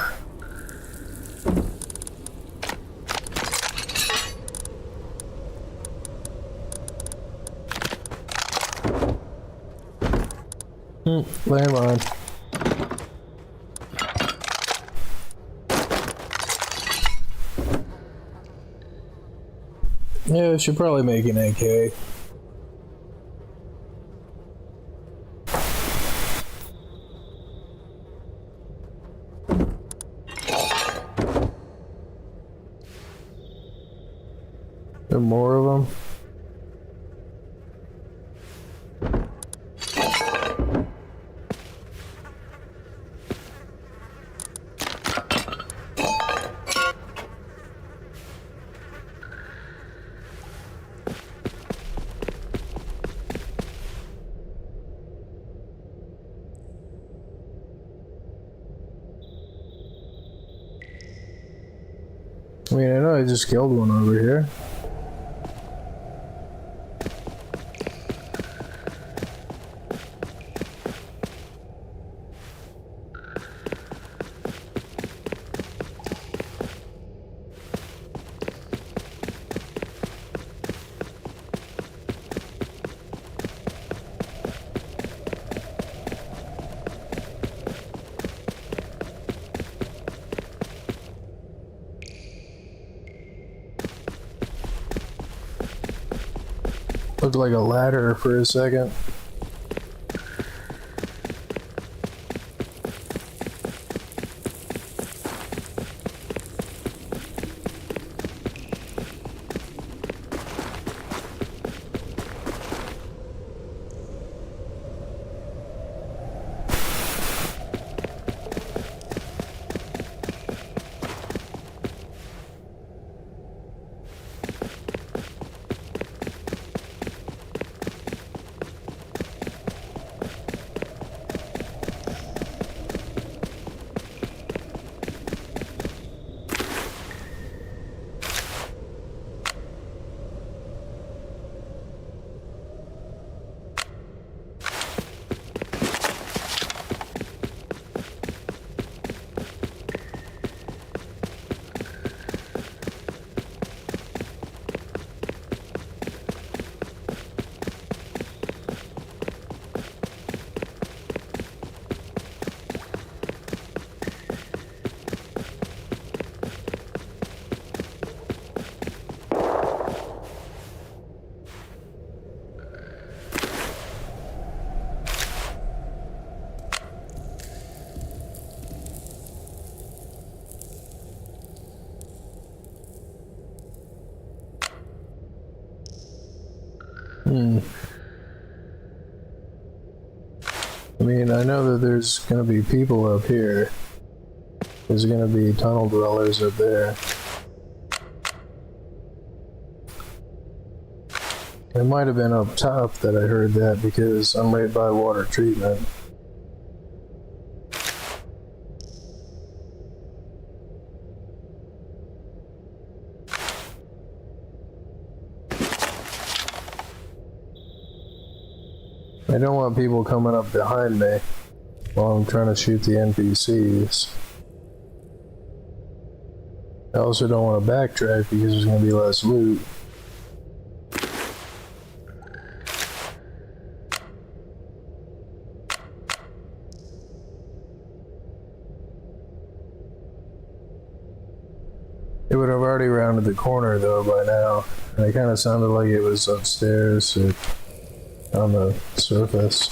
Landmine. Yeah, I should probably make an AK. There are more of them. I mean, I know I just killed one over here. Looked like a ladder for a second. I mean, I know that there's gonna be people up here. There's gonna be tunnel dwellers up there. It might have been up top that I heard that because I'm right by water treatment. I don't want people coming up behind me while I'm trying to shoot the NPCs. I also don't want to backtrack because there's going to be less loot. It would have already rounded the corner though by now, and it kind of sounded like it was upstairs or on the surface.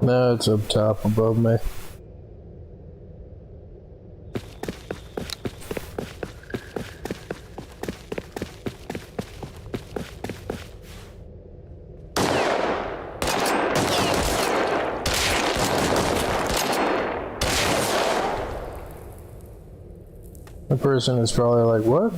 No, it's up top above me. The person is probably like, what?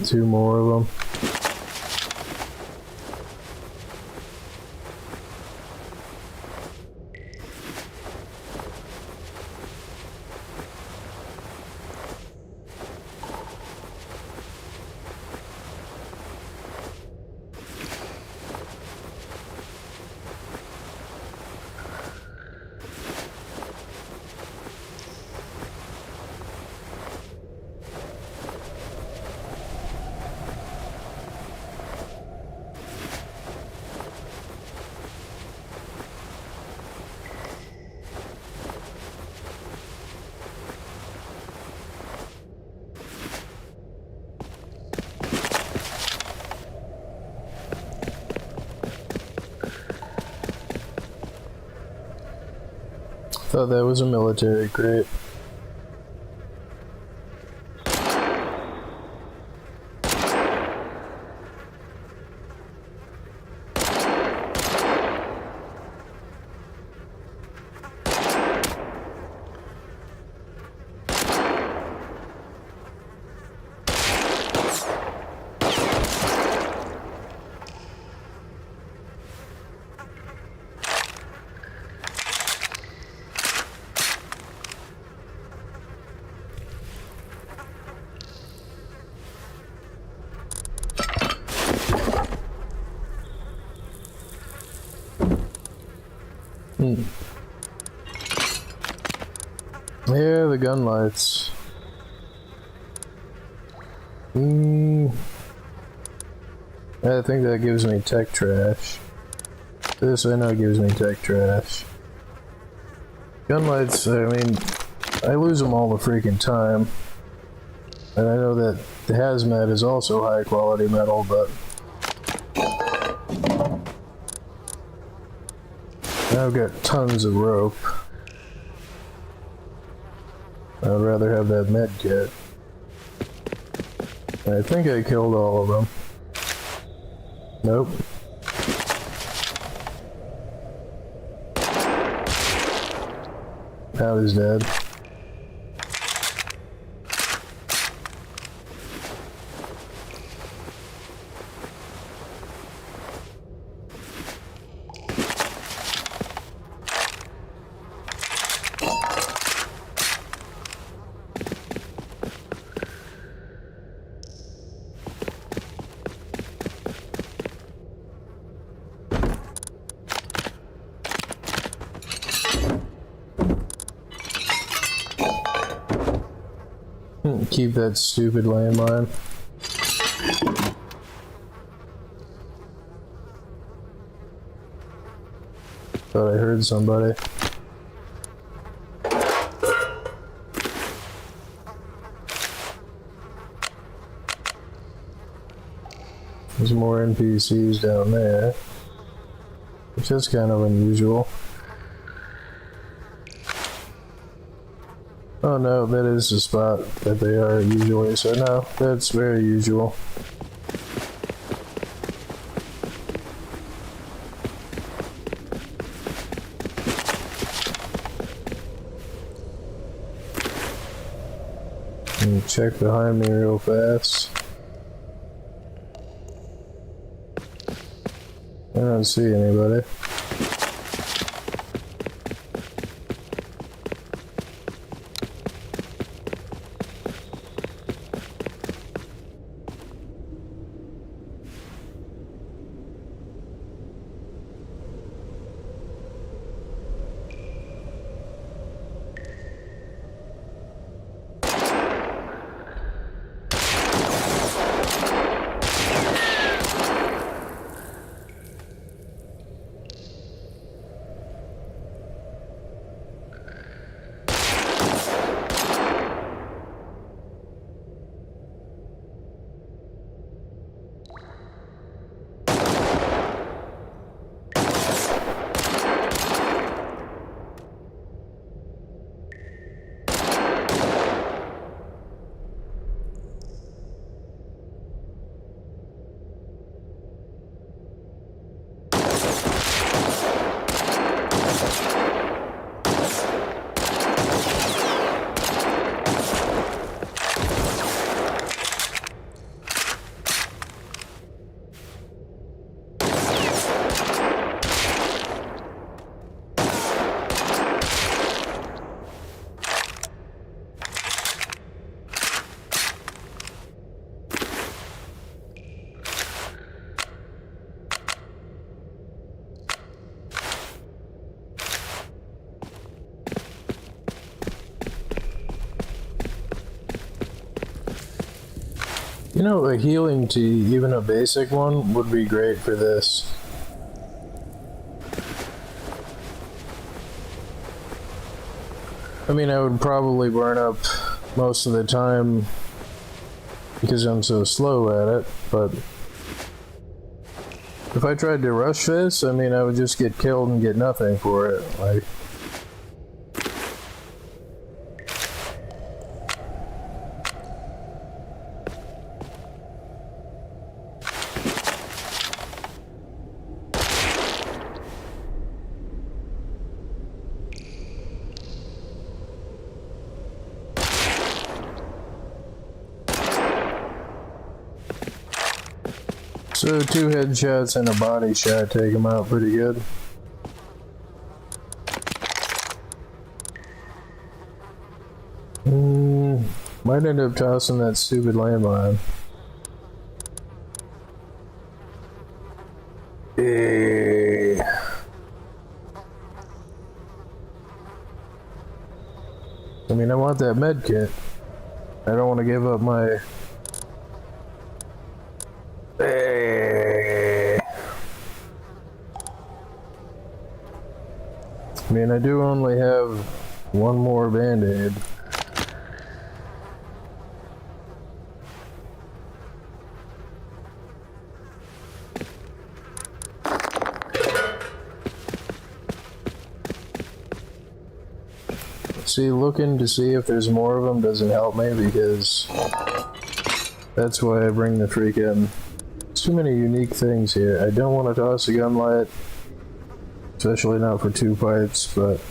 Two more of them. Thought that was a military crate. Yeah, the gun lights. I think that gives me tech trash. This I know gives me tech trash. Gun lights, I mean, I lose them all the freaking time. And I know that the hazmat is also high quality metal, but I've got tons of rope. I'd rather have that med kit. I think I killed all of them. Nope. Now he's dead. Keep that stupid landmine. Thought I heard somebody. There's more NPCs down there, which is kind of unusual. Oh no, that is the spot that they are usually, so no, that's very usual. Let me check behind me real fast. I don't see anybody. You know, a healing tea, even a basic one, would be great for this. I mean, I would probably burn up most of the time because I'm so slow at it, but if I tried to rush this, I mean, I would just get killed and get nothing for it. Like, so 2 headshots and a body shot take him out pretty good. Might end up tossing that stupid landmine. I mean, I want that med kit. I don't want to give up my... Hey. I mean, I do only have one more band-aid. See, looking to see if there's more of them doesn't help me, because that's why I bring the freaking... Too many unique things here. I don't want to toss a gunlight, especially not for 2 pipes, but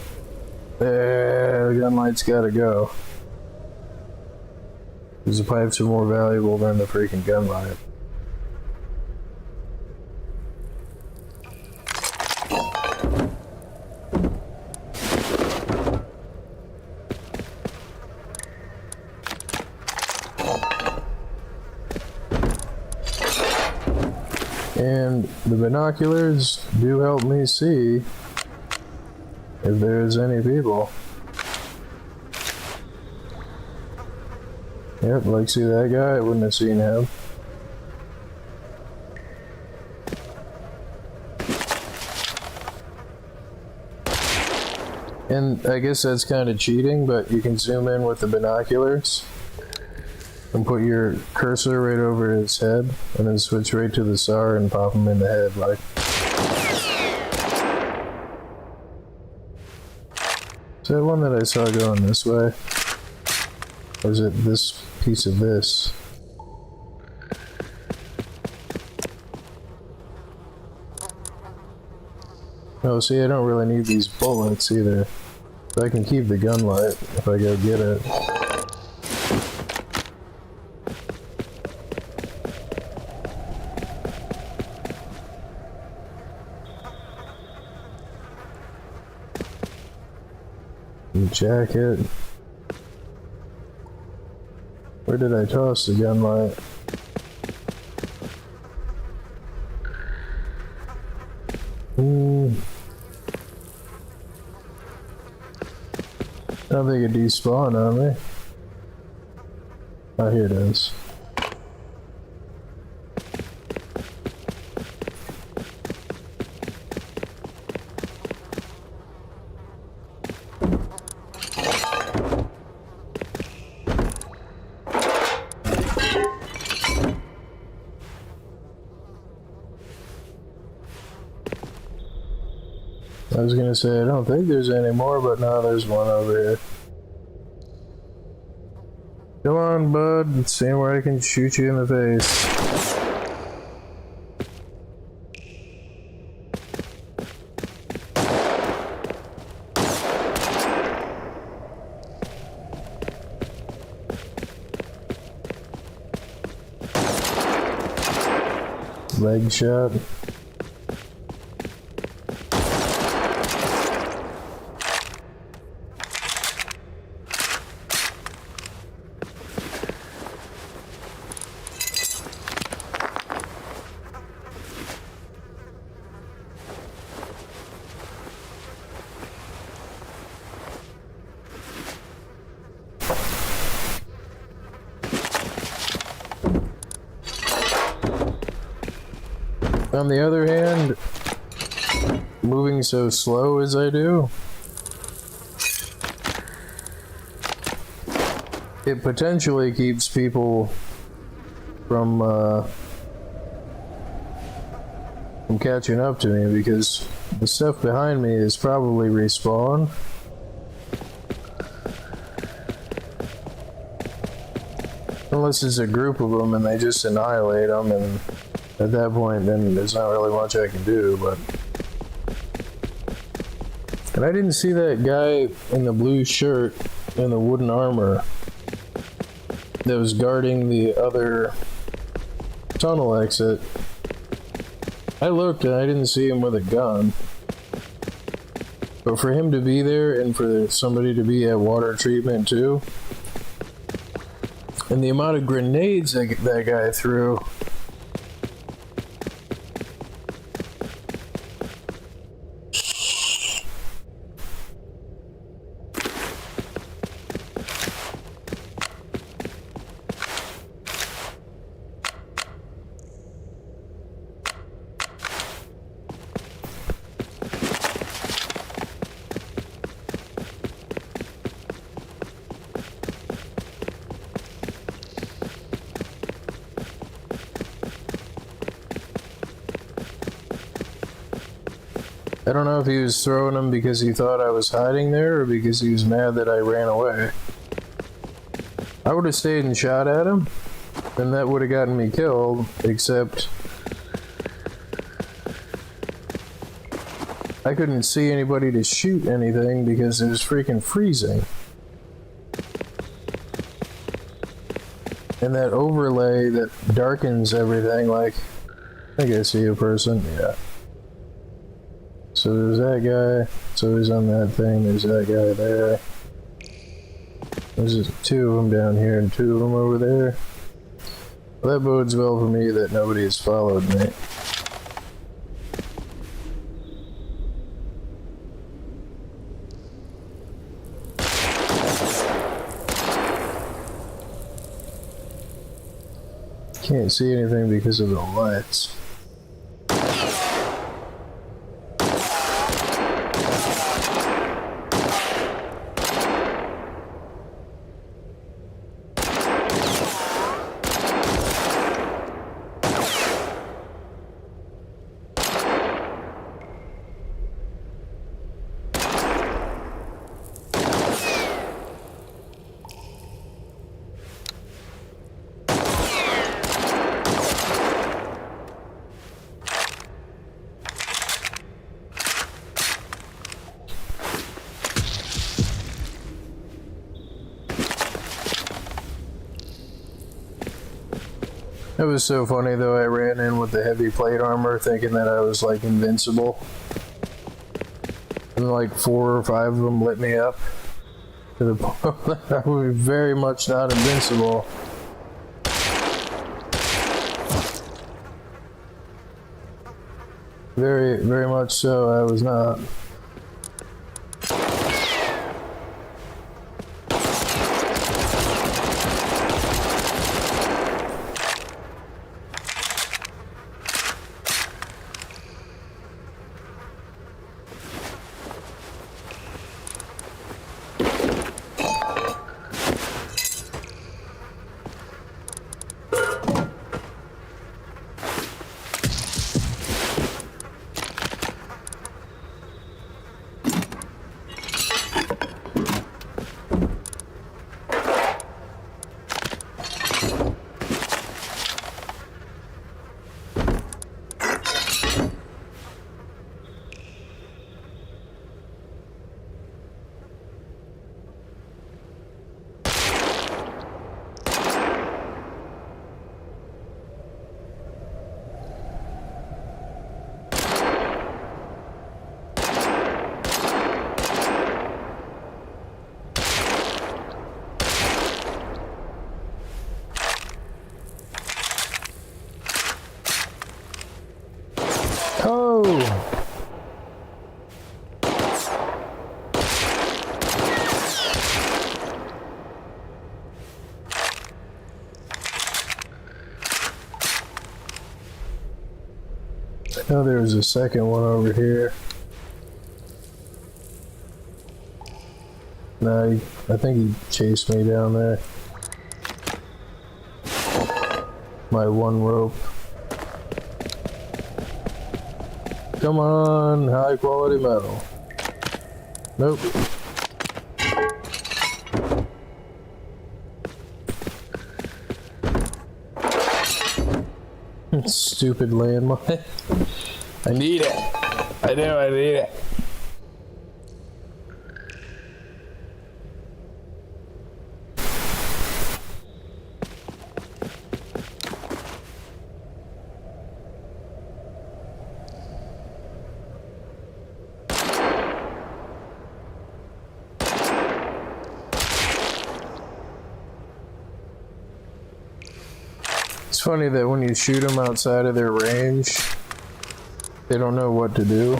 the gunlight's gotta go. Because the pipes are more valuable than the freaking gunlight. And the binoculars do help me see if there's any people. Yep, like see that guy? I wouldn't have seen him. And I guess that's kind of cheating, but you can zoom in with the binoculars and put your cursor right over his head, and then switch right to the SAR and pop him in the head, like. Is that one that I saw going this way? Or is it this piece of this? Oh, see, I don't really need these bullets either. So I can keep the gun light if I go get it. Jacket. Where did I toss the gun light? I don't think it despawned on me. Oh, here it is. I was gonna say, I don't think there's any more, but no, there's one over here. Come on, bud. Let's see where I can shoot you in the face. Leg shot. On the other hand, moving so slow as I do, it potentially keeps people from catching up to me, because the stuff behind me is probably respawned. Unless it's a group of them and they just annihilate them, and at that point, then there's not really much I can do, but... And I didn't see that guy in the blue shirt and the wooden armor that was guarding the other tunnel exit. I looked and I didn't see him with a gun. But for him to be there and for somebody to be at water treatment too, and the amount of grenades that guy threw... I don't know if he was throwing them because he thought I was hiding there or because he was mad that I ran away. I would have stayed and shot at him, and that would have gotten me killed, except I couldn't see anybody to shoot anything because it was freaking freezing. And that overlay that darkens everything, like, I think I see a person, yeah. So there's that guy, so he's on that thing, there's that guy there. There's just 2 of them down here and 2 of them over there. Well, that bodes well for me that nobody has followed me. Can't see anything because of the lights. It was so funny though, I ran in with the heavy plate armor thinking that I was like invincible. And like 4 or 5 of them lit me up. To the point that I was very much not invincible. Very, very much so, I was not. Oh, there's a second one over here. No, I think he chased me down there. My one rope. Come on, high quality metal. Nope. Stupid landmine. I need it. I know I need it. It's funny that when you shoot them outside of their range, they don't know what to do.